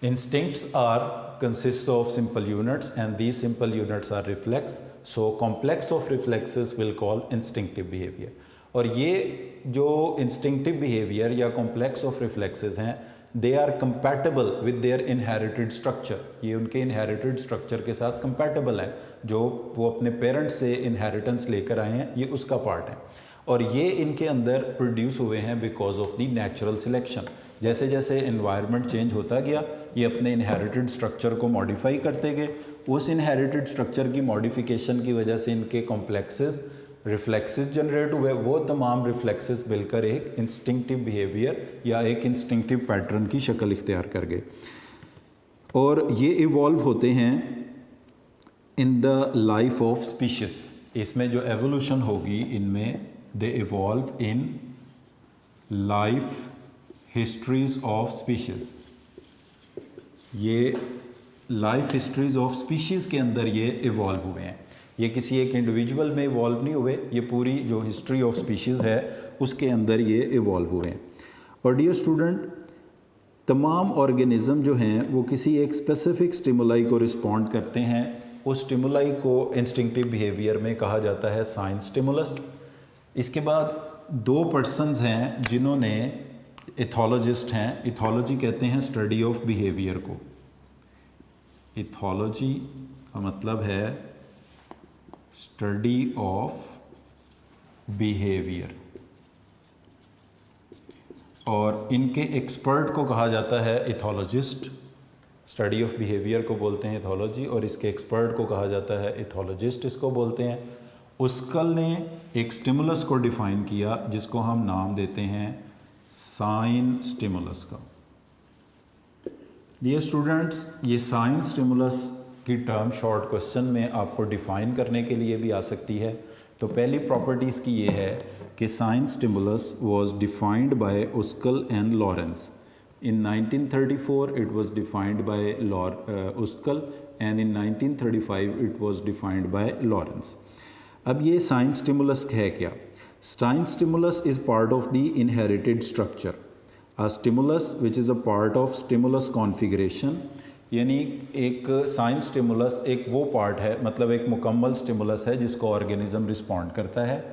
Instincts are consists of simple units and these simple units are reflex. So complex of reflexes will call instinctive behavior. और ये जो instinctive behavior या complex of reflexes हैं they are compatible with their inherited structure. ये उनके inherited structure के साथ compatible है, जो वो अपने parents से inheritance लेकर आए हैं, ये उसका part है। और ये इनके अंदर प्रोड्यूस हुए हैं because of the natural selection. जैसे जैसे एनवायरनमेंट चेंज होता गया ये अपने इनहेरिटेड स्ट्रक्चर को मॉडिफाई करते गए, उस इनहेरिटेड स्ट्रक्चर की मॉडिफिकेशन की वजह से इनके कॉम्प्लेक्सेस रिफ्लेक्सेस जनरेट हुए। वो तमाम रिफ्लेक्सेस मिलकर एक इंस्टिंक्टिव बिहेवियर या एक इंस्टिंक्टिव पैटर्न की शक्ल इख्तियार कर गए और ये इवॉल्व होते हैं in the life of species. इसमें जो एवोल्यूशन होगी इनमें they evolve in life histories of species। ये लाइफ हिस्ट्रीज ऑफ स्पीशीज़ के अंदर ये इवॉल्व हुए हैं। ये किसी एक इंडिविजुअल में इवॉल्व नहीं हुए, ये पूरी जो हिस्ट्री ऑफ स्पीशीज़ है उसके अंदर ये इवॉल्व हुए हैं। और डियर स्टूडेंट, तमाम ऑर्गेनिज़म जो हैं वो किसी एक स्पेसिफिक स्टिमुलाई को रिस्पॉन्ड करते हैं। उस स्टिमुलाई को इंस्टिंक्टिव बिहेवियर में कहा जाता है साइन स्टिमुलस। इसके बाद 2 पर्सन्स हैं जिन्होंने, इथोलॉजिस्ट हैं, इथोलॉजी कहते हैं स्टडी ऑफ बिहेवियर को। इथोलॉजी का मतलब है स्टडी ऑफ बिहेवियर और इनके एक्सपर्ट को कहा जाता है इथोलॉजिस्ट। स्टडी ऑफ बिहेवियर को बोलते हैं इथोलॉजी और इसके एक्सपर्ट को कहा जाता है इथोलॉजिस्ट, इसको बोलते हैं। उस्कल ने एक स्टिमुलस को डिफ़ाइन किया जिसको हम नाम देते हैं साइन स्टिमुलस का। डियर स्टूडेंट्स, ये साइन स्टिमुलस की टर्म शॉर्ट क्वेश्चन में आपको डिफ़ाइन करने के लिए भी आ सकती है। तो पहली प्रॉपर्टी इसकी ये है कि sign stimulus was defined by Uexkull and Lorenz. In 1934 it was defined by Uskal and in 1935 it was defined by Lawrence. अब ये साइन स्टिमुलस है क्या? Sign stimulus is part of the inherited structure. A stimulus which is a part of stimulus configuration, यानी एक sign stimulus एक वो part है, मतलब एक मुकम्मल स्टिमुलस है जिसको ऑर्गेनिज्म रिस्पॉन्ड करता है।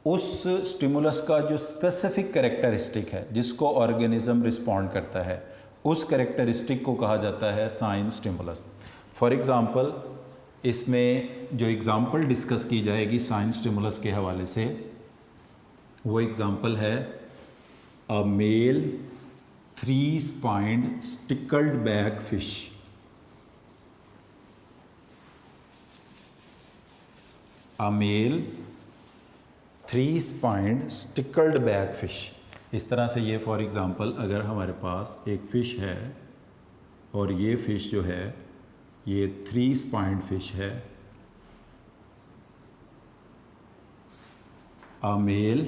उस स्टिमुलस का जो स्पेसिफिक कैरेक्टरिस्टिक है जिसको ऑर्गेनिज्म रिस्पॉन्ड करता है, उस कैरेक्टरिस्टिक को कहा जाता है साइन स्टिमुलस। फॉर एग्ज़ाम्पल, इसमें जो एग्ज़ाम्पल डिस्कस की जाएगी साइन स्टिमुलस के हवाले से, वो एग्ज़ाम्पल है अ मेल 3-spined स्टिकल्ड बैक फिश। अ मेल 3-spined स्टिकल्ड बैक फिश। इस तरह से ये फॉर एग्ज़ाम्पल अगर हमारे पास एक फ़िश है और ये फ़िश जो है ये 3-spined फिश है a male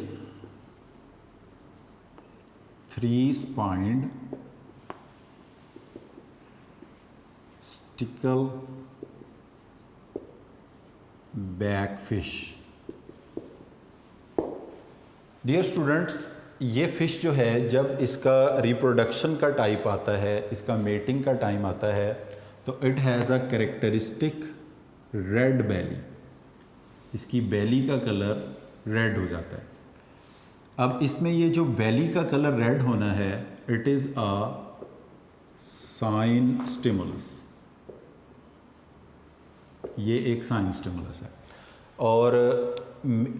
3-spined stickleback fish। Dear students, ये फ़िश जो है जब इसका रिप्रोडक्शन का टाइप आता है, इसका मेटिंग का टाइम आता है, तो it has a characteristic red बेली। इसकी बेली का कलर रेड हो जाता है। अब इसमें ये जो बेली का कलर रेड होना है, it is a sign stimulus. ये एक साइन स्टिमुलस है। और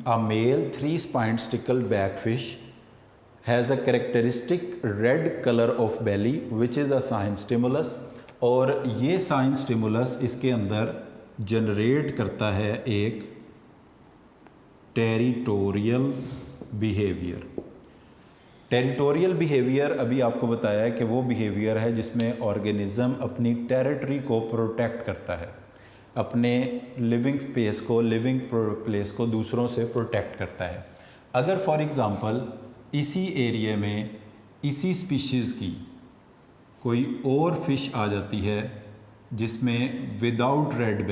a male 3-spined stickleback fish has a characteristic red color of belly which is a sign stimulus। और ये साइन स्टिमुलस इसके अंदर जनरेट करता है एक टेरिटोरियल बिहेवियर। टेरिटोरियल बिहेवियर अभी आपको बताया है कि वो बिहेवियर है जिसमें ऑर्गेनिज्म अपनी टेरिटरी को प्रोटेक्ट करता है, अपने लिविंग स्पेस को, लिविंग प्लेस को दूसरों से प्रोटेक्ट करता है। अगर फॉर एग्ज़ाम्पल इसी एरिया में इसी स्पीशीज़ की कोई और फिश आ जाती है जिसमें विदाउट रेड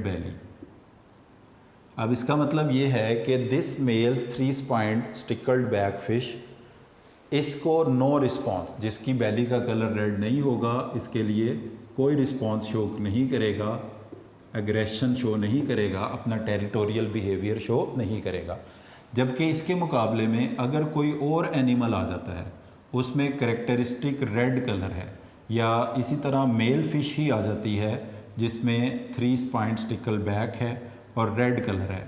बेली, अब इसका मतलब ये है कि this male 3-spined stickleback fish, इसको नो रिस्पॉन्स, जिसकी बेली का कलर रेड नहीं होगा, इसके लिए कोई रिस्पॉन्स शो नहीं करेगा, एग्रेशन शो नहीं करेगा, अपना टेरिटोरियल बिहेवियर शो नहीं करेगा। जबकि इसके मुकाबले में अगर कोई और एनिमल आ जाता है, उसमें करेक्टरिस्टिक रेड कलर है, या इसी तरह मेल फिश ही आ जाती है जिसमें 3-spined stickleback है और रेड कलर है,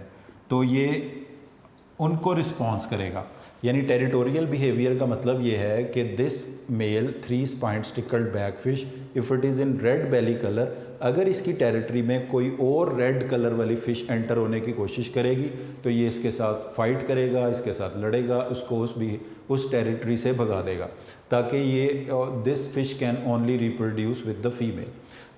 तो ये उनको रिस्पॉन्स करेगा। यानी टेरिटोरियल बिहेवियर का मतलब ये है कि this male 3-spined stickleback fish if it is in red belly colour, अगर इसकी टेरिटरी में कोई और रेड कलर वाली फ़िश एंटर होने की कोशिश करेगी तो ये इसके साथ फाइट करेगा, इसके साथ लड़ेगा, उसको उस टेरिटरी से भगा देगा, ताकि ये this fish can only reproduce with the female.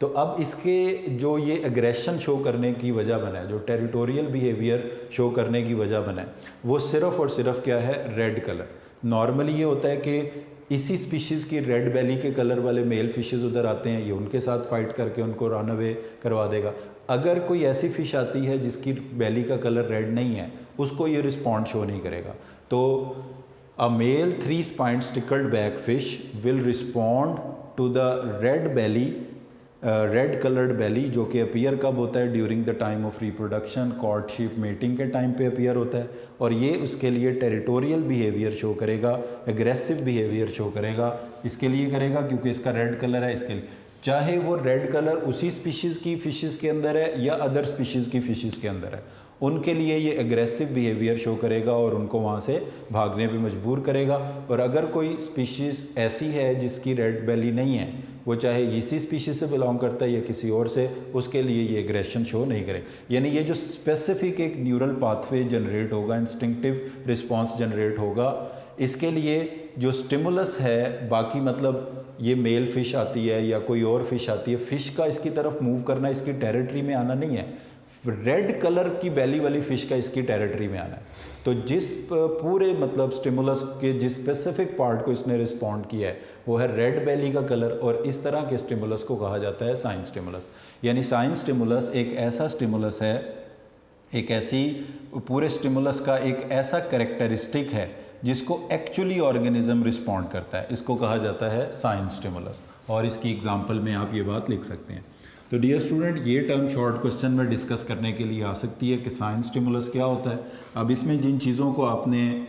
तो अब इसके जो ये एग्रेशन शो करने की वजह बना है, जो टेरिटोरियल बिहेवियर शो करने की वजह बना है, वो सिर्फ़ और सिर्फ क्या है, रेड कलर। नॉर्मली ये होता है कि इसी स्पीशीज़ की रेड बेली के कलर वाले मेल फिशेज़ उधर आते हैं, ये उनके साथ फाइट करके उनको रन अवे करवा देगा। अगर कोई ऐसी फ़िश आती है जिसकी बेली का कलर रेड नहीं है, उसको ये रिस्पॉन्ड शो नहीं करेगा। तो a male 3-spined stickleback fish will respond to the red belly, red coloured belly, जो कि अपीयर कब होता है, during the time of reproduction, courtship, mating के टाइम पे अपीयर होता है। और ये उसके लिए टेरिटोरियल बिहेवियर शो करेगा, एग्रेसिव बिहेवियर शो करेगा। इसके लिए करेगा क्योंकि इसका रेड कलर है, इसके लिए, चाहे वो रेड कलर उसी स्पीशीज़ की फ़िशेज़ के अंदर है या अदर स्पीशीज़ की फ़िशेज़ के अंदर है, उनके लिए ये एग्रेसिव बिहेवियर शो करेगा और उनको वहाँ से भागने पे मजबूर करेगा। और अगर कोई स्पीशीज़ ऐसी है जिसकी रेड बेली नहीं है, वो चाहे इसी स्पीशीज़ से बिलोंग करता है या किसी और से, उसके लिए ये एग्रेशन शो नहीं करे। यानी ये जो स्पेसिफिक एक न्यूरल पाथवे जनरेट होगा, इंस्टिंक्टिव रिस्पॉन्स जनरेट होगा, इसके लिए जो स्टिमुलस है, बाकी मतलब ये मेल फ़िश आती है या कोई और फ़िश आती है, फ़िश का इसकी तरफ मूव करना, इसकी टेरिटरी में आना नहीं है, रेड कलर की बेली वाली फ़िश का इसकी टेरिटरी में आना है। तो जिस पूरे मतलब स्टिमुलस के जिस स्पेसिफिक पार्ट को इसने रिस्पॉन्ड किया है वो है रेड बेली का कलर, और इस तरह के स्टिमुलस को कहा जाता है साइन स्टिमुलस। यानी साइन स्टिमुलस एक ऐसा स्टिमुलस है, एक ऐसी पूरे स्टिमुलस का एक ऐसा कैरेक्टरिस्टिक है जिसको एक्चुअली ऑर्गेनिज्म रिस्पॉन्ड करता है, इसको कहा जाता है साइन स्टिमुलस। और इसकी एग्जांपल में आप ये बात लिख सकते हैं। तो डियर स्टूडेंट, ये टर्म शॉर्ट क्वेश्चन में डिस्कस करने के लिए आ सकती है कि साइन स्टिमुलस क्या होता है। अब इसमें जिन चीज़ों को आपने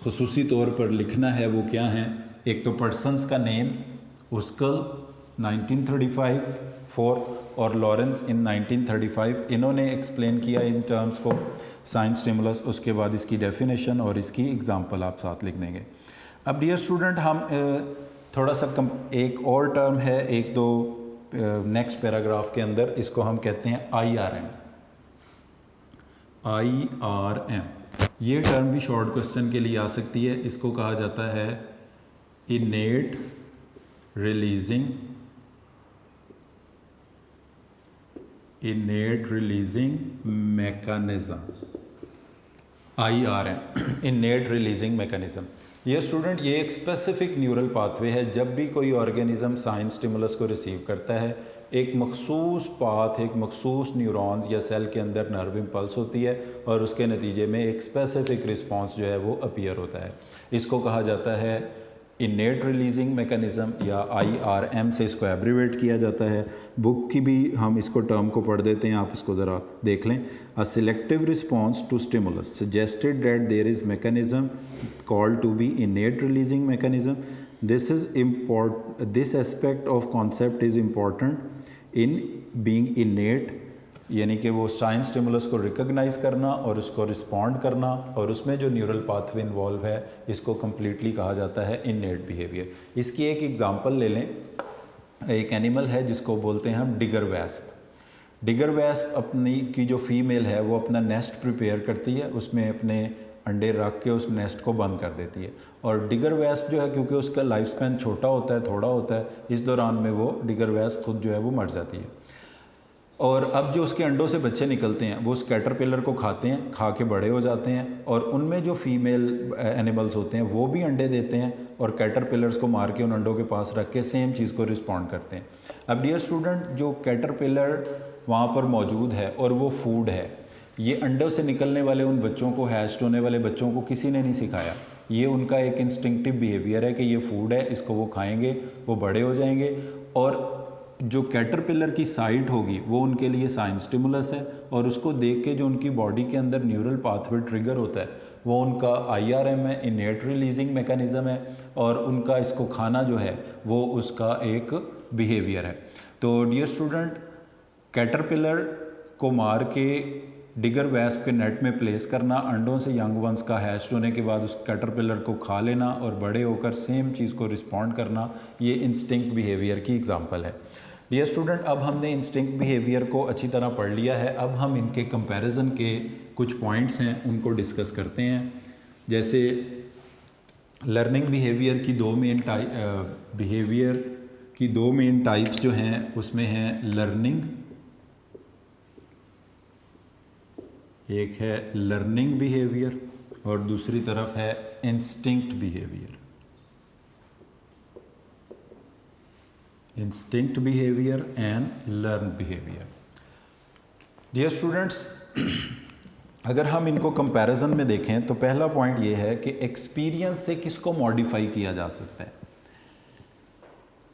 खुसूसी तौर पर लिखना है वो क्या हैं, एक तो पर्सनस का नेम, उस्कल 1935 और लॉरेंस इन 1935, इन्होंने एक्सप्लेन किया इन टर्म्स को, साइन स्टिमुलस। उसके बाद इसकी डेफिनेशन और इसकी एग्जांपल आप साथ लिख देंगे। अब डियर स्टूडेंट, हम थोड़ा सा एक और टर्म है, एक दो नेक्स्ट पैराग्राफ के अंदर, इसको हम कहते हैं IRM। ये टर्म भी शॉर्ट क्वेश्चन के लिए आ सकती है। इसको कहा जाता है इनेट releasing innate releasing mechanism, IRM, innate releasing mechanism। ये स्टूडेंट, ये एक स्पेसिफिक न्यूरल पाथवे है। जब भी कोई ऑर्गेनिज्म साइन स्टिमुलस को रिसीव करता है, एक मखसूस पाथ, एक मखसूस न्यूरॉन्स या सेल के अंदर नर्व इम्पल्स होती है और उसके नतीजे में एक स्पेसिफिक रिस्पॉन्स जो है वो अपीयर होता है। इसको कहा जाता है इनेट रिलीजिंग मैकेनिज़्म या IRM से इसको एब्रीवेट किया जाता है। बुक की भी हम इसको टर्म को पढ़ देते हैं, आप इसको ज़रा देख लें। A selective response to stimulus suggested that there is mechanism called to be innate releasing mechanism. This aspect of concept is important in being innate, यानी कि वो साइन स्टिमुलस को रिकॉग्नाइज करना और उसको रिस्पॉन्ड करना और उसमें जो न्यूरल पाथवे इन्वॉल्व है, इसको कम्प्लीटली कहा जाता है इनेट बिहेवियर। इसकी एक एग्जांपल ले लें। एक एनिमल है जिसको बोलते हैं हम डिगर वैस्प। डिगर वैस्प अपनी की जो फीमेल है वो अपना नेस्ट प्रिपेयर करती है, उसमें अपने अंडे रख के उस नेस्ट को बंद कर देती है। और डिगर वैस्प जो है, क्योंकि उसका लाइफ स्पैन छोटा होता है, थोड़ा होता है, इस दौरान में वो डिगर वैस्प खुद जो है वो मर जाती है। और अब जो उसके अंडों से बच्चे निकलते हैं वो उस कैटरपिलर को खाते हैं, खा के बड़े हो जाते हैं और उनमें जो फीमेल एनिमल्स होते हैं वो भी अंडे देते हैं और कैटरपिलर्स को मार के उन अंडों के पास रख के सेम चीज़ को रिस्पॉन्ड करते हैं। अब डियर स्टूडेंट, जो कैटरपिलर वहाँ पर मौजूद है और वो फूड है, ये अंडों से निकलने वाले उन बच्चों को, हैच्ड होने वाले बच्चों को किसी ने नहीं सिखाया। ये उनका एक इंस्टिंक्टिव बिहेवियर है कि ये फूड है, इसको वो खाएंगे, वो बड़े हो जाएंगे। और जो कैटरपिलर की साइट होगी वो उनके लिए साइन स्टिमुलस है और उसको देख के जो उनकी बॉडी के अंदर न्यूरल पाथवे ट्रिगर होता है वो उनका IRM है, इनेट रिलीजिंग मैकेनिज़्म है। और उनका इसको खाना जो है वो उसका एक बिहेवियर है। तो डियर स्टूडेंट, कैटरपिलर को मार के डिगर वैस्प के नेट में प्लेस करना, अंडों से यंग वंस का हैच्ड होने के बाद उस कैटरपिलर को खा लेना और बड़े होकर सेम चीज़ को रिस्पॉन्ड करना, ये इंस्टिंक्ट बिहेवियर की एग्जांपल है। डियर स्टूडेंट, अब हमने इंस्टिंक्ट बिहेवियर को अच्छी तरह पढ़ लिया है। अब हम इनके कंपैरिजन के कुछ पॉइंट्स हैं उनको डिस्कस करते हैं। जैसे लर्निंग बिहेवियर की दो मेन टाइप्स जो हैं उसमें हैं लर्निंग, एक है लर्निंग बिहेवियर और दूसरी तरफ है instinct behaviour. Instinct behaviour and learn behaviour. Dear students, अगर हम इनको कंपैरिजन में देखें तो पहला पॉइंट ये है कि एक्सपीरियंस से किसको मॉडिफाई किया जा सकता है।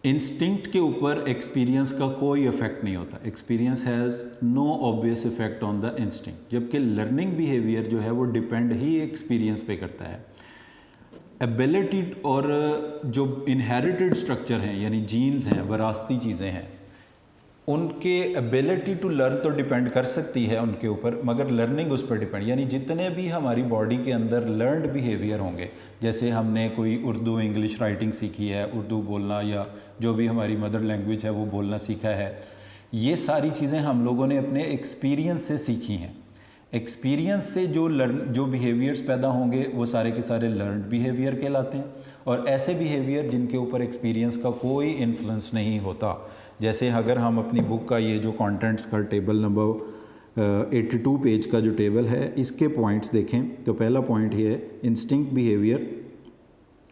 इंस्टिंक्ट के ऊपर एक्सपीरियंस का कोई इफेक्ट नहीं होता। Experience has no obvious effect on the instinct, जबकि लर्निंग बिहेवियर जो है वो डिपेंड ही एक्सपीरियंस पे करता है। एबिलिटी और जो इनहेरिटेड स्ट्रक्चर हैं यानी जीन्स हैं, वरासती चीज़ें हैं, उनके एबिलिटी टू लर्न तो डिपेंड कर सकती है उनके ऊपर, मगर लर्निंग उस पर डिपेंड, यानी जितने भी हमारी बॉडी के अंदर लर्नड बिहेवियर होंगे, जैसे हमने कोई उर्दू इंग्लिश राइटिंग सीखी है, उर्दू बोलना या जो भी हमारी मदर लैंग्वेज है वो बोलना सीखा है, ये सारी चीज़ें हम लोगों ने अपने एक्सपीरियंस से सीखी हैं। एक्सपीरियंस से जो बिहेवियर्स पैदा होंगे वो सारे के सारे लर्नड बिहेवियर कहलाते हैं। और ऐसे बिहेवियर जिनके ऊपर एक्सपीरियंस का कोई इन्फ्लुएंस नहीं होता, जैसे अगर हम अपनी बुक का ये जो कंटेंट्स का टेबल नंबर 82 पेज का जो टेबल है, इसके पॉइंट्स देखें तो पहला पॉइंट ये है, instinct behaviour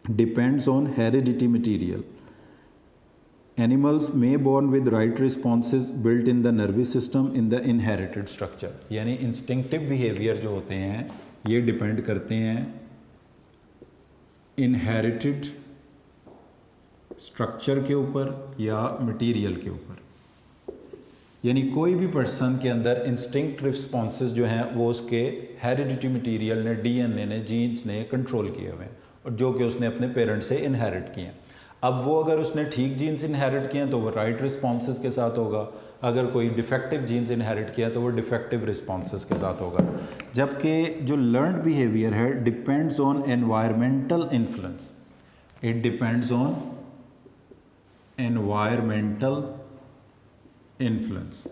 depends on heredity material. Animals may born with right responses built in the nervous system in the inherited structure। यानी इंस्टिंक्टिव बिहेवियर जो होते हैं ये डिपेंड करते हैं इनहेरिटेड स्ट्रक्चर के ऊपर या मटेरियल के ऊपर। यानी कोई भी पर्सन के अंदर इंस्टिंक्ट रिस्पॉन्सेज जो हैं वो उसके हेरिडिटी मटेरियल ने, DNA ने, जीन्स ने कंट्रोल किए हुए हैं और जो कि उसने अपने पेरेंट्स से इनहेरिट किए हैं। अब वो अगर उसने ठीक जीन्स इनहेरिट किए हैं तो वो राइट रिस्पॉन्सेस के साथ होगा, अगर कोई डिफेक्टिव जीन्स इनहेरिट किया तो वो डिफेक्टिव रिस्पॉन्सेस के साथ होगा। जबकि जो लर्नड बिहेवियर है depends on environmental influence, it depends on environmental influence.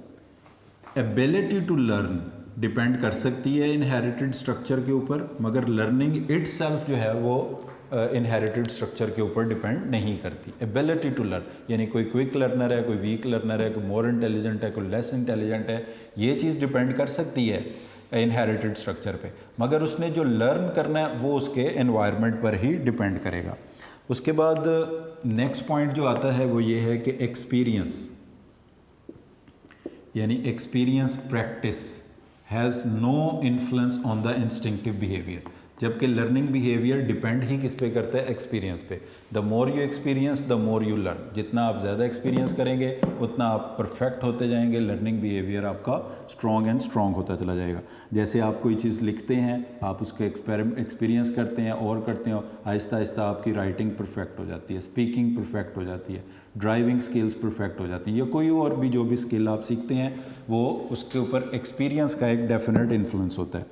Ability to learn depend कर सकती है इनहेरिटेड स्ट्रक्चर के ऊपर, मगर लर्निंग इटसेल्फ जो है वो इनहेरिटेड स्ट्रक्चर के ऊपर डिपेंड नहीं करती। एबिलिटी टू लर्न, यानी कोई क्विक लर्नर है, कोई वीक लर्नर है, कोई मोर इंटेलिजेंट है, कोई लेस इंटेलिजेंट है, ये चीज़ डिपेंड कर सकती है इनहेरिटेड स्ट्रक्चर पे, मगर उसने जो लर्न करना है वो उसके एनवायरनमेंट पर ही डिपेंड करेगा। उसके बाद नेक्स्ट पॉइंट जो आता है वो ये है कि एक्सपीरियंस, यानी experience practice has no influence on the instinctive behaviour, जबकि लर्निंग बिहेवियर डिपेंड ही किस पे करता है, एक्सपीरियंस पे। The more you experience the more you learn, जितना आप ज़्यादा एक्सपीरियंस करेंगे उतना आप परफेक्ट होते जाएंगे, लर्निंग बिहेवियर आपका स्ट्रॉन्ग एंड स्ट्रॉन्ग होता चला जाएगा। जैसे आप कोई चीज़ लिखते हैं, आप उसको एक्सपीरियंस करते हैं और करते हैं, आहिस्ता आहिस्ता आपकी राइटिंग परफेक्ट हो जाती है, स्पीकिंग परफेक्ट हो जाती है, ड्राइविंग स्किल्स परफेक्ट हो जाती हैं, या कोई और भी जो भी स्किल आप सीखते हैं वो उसके ऊपर एक्सपीरियंस का एक डेफिनेट इन्फ्लुएंस होता है।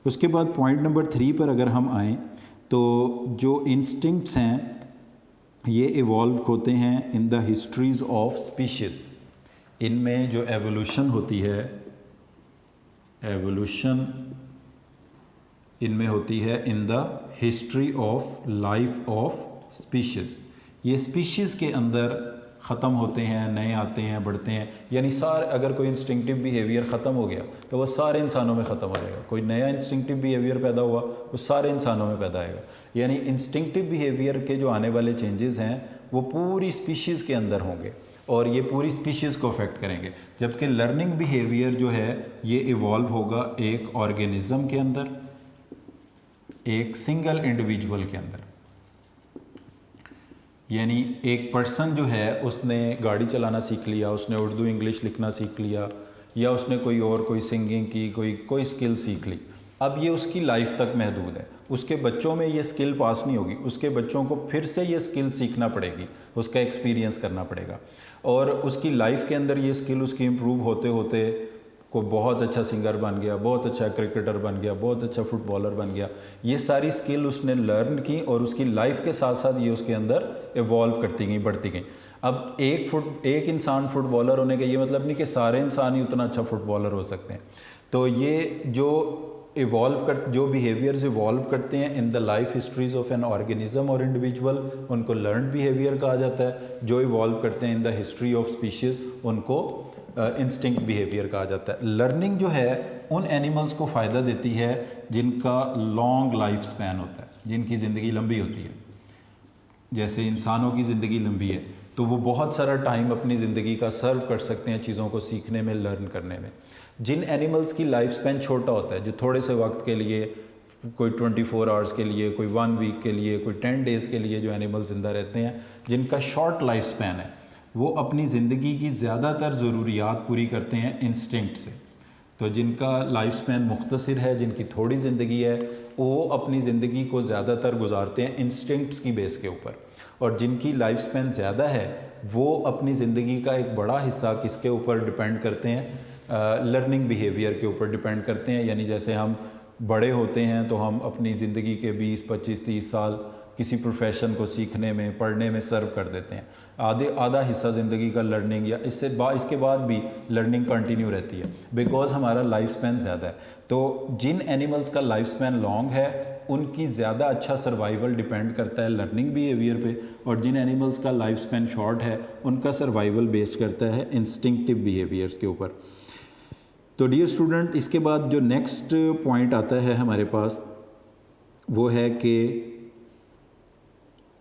उसके बाद पॉइंट नंबर 3 पर अगर हम आएँ तो जो इंस्टिंक्ट्स हैं ये इवॉल्व होते हैं in the histories of species. इनमें जो एवोल्यूशन होती है, एवोल्यूशन इनमें होती है in the history of life of species. ये स्पीशीज़ के अंदर ख़त्म होते हैं, नए आते हैं, बढ़ते हैं, यानी सारे, अगर कोई इंस्टिंक्टिव बिहेवियर ख़त्म हो गया तो वो सारे इंसानों में ख़त्म हो जाएगा। कोई नया इंस्टिंक्टिव बिहेवियर पैदा हुआ वो सारे इंसानों में पैदा आएगा। यानी इंस्टिंक्टिव बिहेवियर के जो आने वाले चेंजेस हैं वो पूरी स्पीशीज़ के अंदर होंगे और ये पूरी स्पीशीज़ को अफेक्ट करेंगे, जबकि लर्निंग बिहेवियर जो है ये इवॉल्व होगा एक ऑर्गेनिज़म के अंदर, एक सिंगल इंडिविजुअल के अंदर। यानी एक पर्सन जो है उसने गाड़ी चलाना सीख लिया, उसने उर्दू इंग्लिश लिखना सीख लिया, या उसने कोई सिंगिंग की, कोई स्किल सीख ली। अब ये उसकी लाइफ तक महदूद है, उसके बच्चों में ये स्किल पास नहीं होगी, उसके बच्चों को फिर से ये स्किल सीखना पड़ेगी, उसका एक्सपीरियंस करना पड़ेगा, और उसकी लाइफ के अंदर ये स्किल उसकी इम्प्रूव होते होते को बहुत अच्छा सिंगर बन गया, बहुत अच्छा क्रिकेटर बन गया, बहुत अच्छा फुटबॉलर बन गया। ये सारी स्किल उसने लर्न की और उसकी लाइफ के साथ साथ ये उसके अंदर इवॉल्व करती गई, बढ़ती गई। अब एक इंसान फुटबॉलर होने का ये मतलब नहीं कि सारे इंसान ही उतना अच्छा फुटबॉलर हो सकते हैं। तो ये जो बिहेवियर्स इवॉल्व करते हैं in the life histories of an organism और इंडिविजुअल, उनको लर्न बिहेवियर कहा जाता है। जो इवॉल्व करते हैं in the history of species उनको इंस्टिंक्ट बिहेवियर कहा जाता है। लर्निंग जो है उन एनिमल्स को फ़ायदा देती है जिनका लॉन्ग लाइफ स्पैन होता है, जिनकी ज़िंदगी लंबी होती है। जैसे इंसानों की ज़िंदगी लंबी है तो वो बहुत सारा टाइम अपनी ज़िंदगी का सर्व कर सकते हैं चीज़ों को सीखने में, लर्न करने में। जिन एनिमल्स की लाइफ स्पैन छोटा होता है, जो थोड़े से वक्त के लिए, कोई 24 आवर्स के लिए, कोई 1 वीक के लिए, कोई 10 डेज़ के लिए जो एनिमल ज़िंदा रहते हैं, जिनका शॉर्ट लाइफ स्पैन है, वो अपनी ज़िंदगी की ज़्यादातर ज़रूरियात पूरी करते हैं इंस्टिंक्ट से। तो जिनका लाइफ स्पैन मुख्तसर है, जिनकी थोड़ी ज़िंदगी है, वो अपनी ज़िंदगी को ज़्यादातर गुजारते हैं इंस्टिंक्ट्स की बेस के ऊपर, और जिनकी लाइफ स्पैन ज़्यादा है वो अपनी ज़िंदगी का एक बड़ा हिस्सा किसके ऊपर डिपेंड करते हैं, लर्निंग बिहेवियर के ऊपर डिपेंड करते हैं। यानी जैसे हम बड़े होते हैं तो हम अपनी ज़िंदगी के 20, 25, 30 साल किसी प्रोफेशन को सीखने में, पढ़ने में सर्व कर देते हैं। आधा हिस्सा ज़िंदगी का लर्निंग, या इसके बाद भी लर्निंग कंटिन्यू रहती है, बिकॉज हमारा लाइफ स्पैन ज़्यादा है। तो जिन एनिमल्स का लाइफ स्पैन लॉन्ग है उनकी ज़्यादा अच्छा सर्वाइवल डिपेंड करता है लर्निंग बिहेवियर पे, और जिन एनिमल्स का लाइफ स्पैन शॉर्ट है उनका सर्वाइवल बेस्ड करता है इंस्टिंक्टिव बिहेवियर्स के ऊपर। तो डियर स्टूडेंट, इसके बाद जो नेक्स्ट पॉइंट आता है हमारे पास वो है कि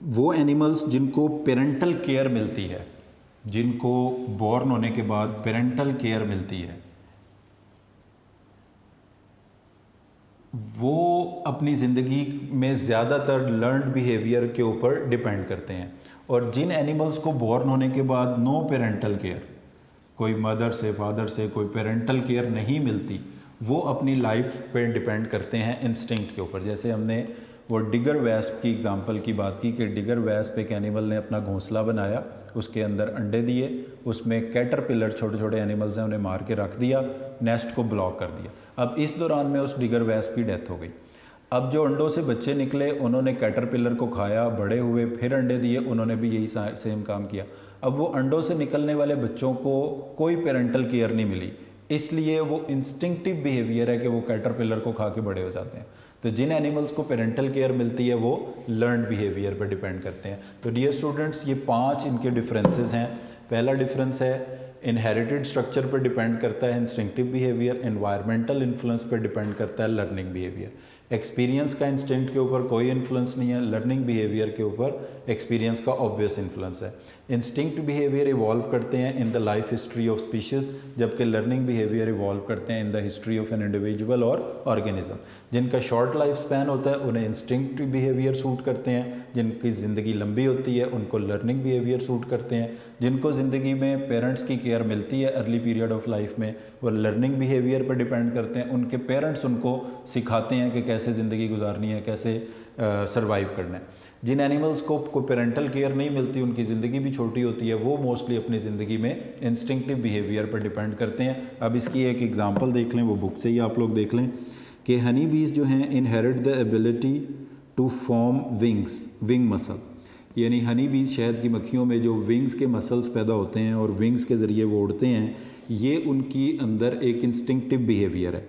वो एनिमल्स जिनको पेरेंटल केयर मिलती है, जिनको बॉर्न होने के बाद पेरेंटल केयर मिलती है, वो अपनी ज़िंदगी में ज़्यादातर लर्नड बिहेवियर के ऊपर डिपेंड करते हैं। और जिन एनिमल्स को बॉर्न होने के बाद नो पेरेंटल केयर, कोई मदर से, फादर से कोई पेरेंटल केयर नहीं मिलती, वो अपनी लाइफ पे डिपेंड करते हैं इंस्टिंक्ट के ऊपर। जैसे हमने वो डिगर वेस्प की एग्जांपल की बात की कि डिगर वेस्प एक एनिमल ने अपना घोंसला बनाया, उसके अंदर अंडे दिए, उसमें कैटरपिलर छोटे छोटे एनिमल्स हैं उन्हें मार के रख दिया, नेस्ट को ब्लॉक कर दिया। अब इस दौरान में उस डिगर वेस्प की डेथ हो गई। अब जो अंडों से बच्चे निकले उन्होंने कैटरपिलर को खाया, बड़े हुए, फिर अंडे दिए, उन्होंने भी यही सेम काम किया। अब वो अंडों से निकलने वाले बच्चों को कोई पेरेंटल केयर नहीं मिली, इसलिए वो इंस्टिंक्टिव बिहेवियर है कि वो कैटरपिलर को खा के बड़े हो जाते हैं। तो जिन एनिमल्स को पेरेंटल केयर मिलती है वो लर्नड बिहेवियर पर डिपेंड करते हैं। तो डियर स्टूडेंट्स, ये 5 इनके डिफरेंसेस हैं। पहला डिफरेंस है इनहेरिटेड स्ट्रक्चर पर डिपेंड करता है इंस्टिंक्टिव बिहेवियर, एनवायरमेंटल इन्फ्लुएंस पर डिपेंड करता है लर्निंग बिहेवियर। एक्सपीरियंस का इंस्टिंक्ट के ऊपर कोई इन्फ्लुएंस नहीं है, लर्निंग बिहेवियर के ऊपर एक्सपीरियंस का ऑब्वियस इन्फ्लुएंस है। इंस्टिंक्ट बिहेवियर इवॉल्व करते हैं in the life history of species, जबकि लर्निंग बिहेवियर इवॉल्व करते हैं in the history of an individual और ऑर्गेनिज्म। जिनका शॉर्ट लाइफ स्पैन होता है उन्हें इंस्टिंक्ट बिहेवियर सूट करते हैं, जिनकी ज़िंदगी लंबी होती है उनको लर्निंग बिहेवियर सूट करते हैं। जिनको ज़िंदगी में पेरेंट्स की केयर मिलती है अर्ली पीरियड ऑफ लाइफ में, वो लर्निंग बिहेवियर पर डिपेंड करते हैं। उनके पेरेंट्स उनको सिखाते हैं कि कैसे ज़िंदगी गुजारनी है, कैसे सरवाइव करना है। जिन एनिमल्स को पेरेंटल केयर नहीं मिलती, उनकी ज़िंदगी भी छोटी होती है, वो मोस्टली अपनी ज़िंदगी में इंस्टिंक्टिव बिहेवियर पर डिपेंड करते हैं। अब इसकी एक एग्जांपल देख लें, वो बुक से ही आप लोग देख लें कि हनी बीज जो हैं inherit the ability to form wing muscle, यानी हनी बीज शहद की मक्खियों में जो विंग्स के मसल्स पैदा होते हैं और विंग्स के ज़रिए वो उड़ते हैं, ये उनकी अंदर एक इंस्टिंक्टिव बिहेवियर है।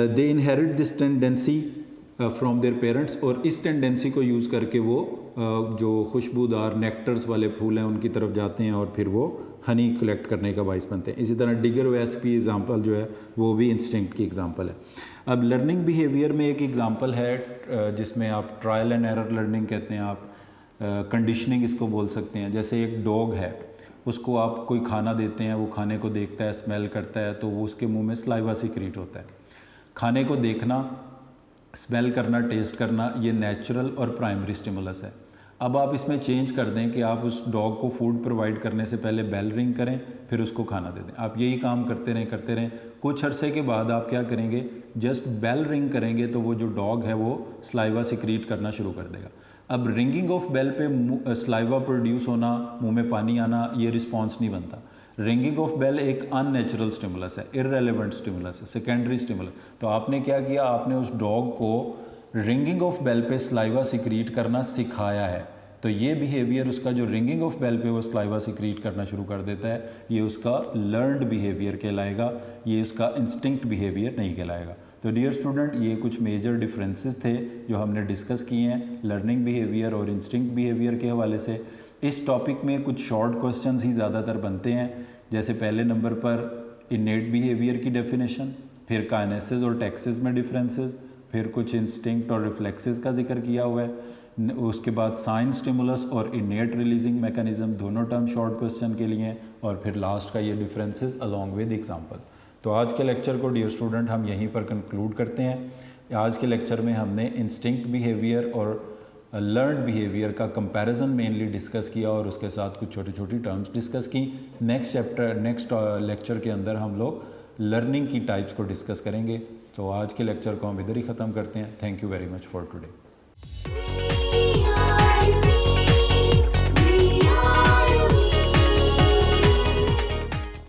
They inherit this tendency from their parents, और इस टेंडेंसी को यूज़ करके वो जो खुशबूदार नेक्टर्स वाले फूल हैं उनकी तरफ जाते हैं और फिर वो हनी कलेक्ट करने का बाइस बनते हैं। इसी तरह डिगर वेस्प की एग्जांपल जो है वो भी इंस्टिंक्ट की एग्जांपल है। अब लर्निंग बिहेवियर में एक एग्जांपल है जिसमें आप ट्रायल एंड एरर लर्निंग कहते हैं, आप कंडीशनिंग इसको बोल सकते हैं। जैसे एक डॉग है, उसको आप कोई खाना देते हैं, वो खाने को देखता है, स्मेल करता है, तो वो उसके मुंह में सलाइवा सीक्रेट होता है। खाने को देखना, स्मेल करना, टेस्ट करना, ये नेचुरल और प्राइमरी स्टिमुलस है। अब आप इसमें चेंज कर दें कि आप उस डॉग को फूड प्रोवाइड करने से पहले बेल रिंग करें, फिर उसको खाना दे दें। आप यही काम करते रहें। कुछ अरसे के बाद आप क्या करेंगे, जस्ट बेल रिंग करेंगे तो वो जो डॉग है वो सलाइवा सिक्रीट करना शुरू कर देगा। अब रिंगिंग ऑफ बेल पे सलाइवा प्रोड्यूस होना, मुंह में पानी आना, ये रिस्पॉन्स नहीं बनता। रिंगिंग ऑफ बेल एक अननेचुरल स्टिमुलस है, इररेलेवेंट स्टिमुलस है, सेकेंडरी स्टिमुलस। तो आपने क्या किया, आपने उस डॉग को रिंगिंग ऑफ बेल पे सलाइवा सिक्रीट करना सिखाया है। तो ये बिहेवियर उसका जो रिंगिंग ऑफ बेल पे वो सलाइवा सिक्रीट करना शुरू कर देता है, ये उसका लर्नड बिहेवियर कहलाएगा, ये उसका इंस्टिंक्ट बिहेवियर नहीं कहलाएगा। तो डियर स्टूडेंट, ये कुछ मेजर डिफरेंसेस थे जो हमने डिस्कस किए हैं लर्निंग बिहेवियर और इंस्टिंक्ट बिहेवियर के हवाले से। इस टॉपिक में कुछ शॉर्ट क्वेश्चंस ही ज़्यादातर बनते हैं, जैसे पहले नंबर पर इनेट बिहेवियर की डेफिनेशन, फिर काइनेसिस और टैक्सिस में डिफरेंसेस, फिर कुछ इंस्टिंक्ट और रिफ्लेक्सेस का जिक्र किया हुआ है। उसके बाद साइन स्टिमुलस और इनेट रिलीजिंग मैकेनिज्म, दोनों टर्म शॉर्ट क्वेश्चन के लिए, और फिर लास्ट का ये डिफरेंसेस अलॉन्ग विद एग्जांपल। तो आज के लेक्चर को डियर स्टूडेंट हम यहीं पर कंक्लूड करते हैं। आज के लेक्चर में हमने इंस्टिंक्ट बिहेवियर और लर्नड बिहेवियर का कंपैरिजन मेनली डिस्कस किया और उसके साथ कुछ छोटी छोटी टर्म्स डिस्कस की। नेक्स्ट लेक्चर के अंदर हम लोग लर्निंग की टाइप्स को डिस्कस करेंगे। तो आज के लेक्चर को हम इधर ही ख़त्म करते हैं। Thank you very much for today.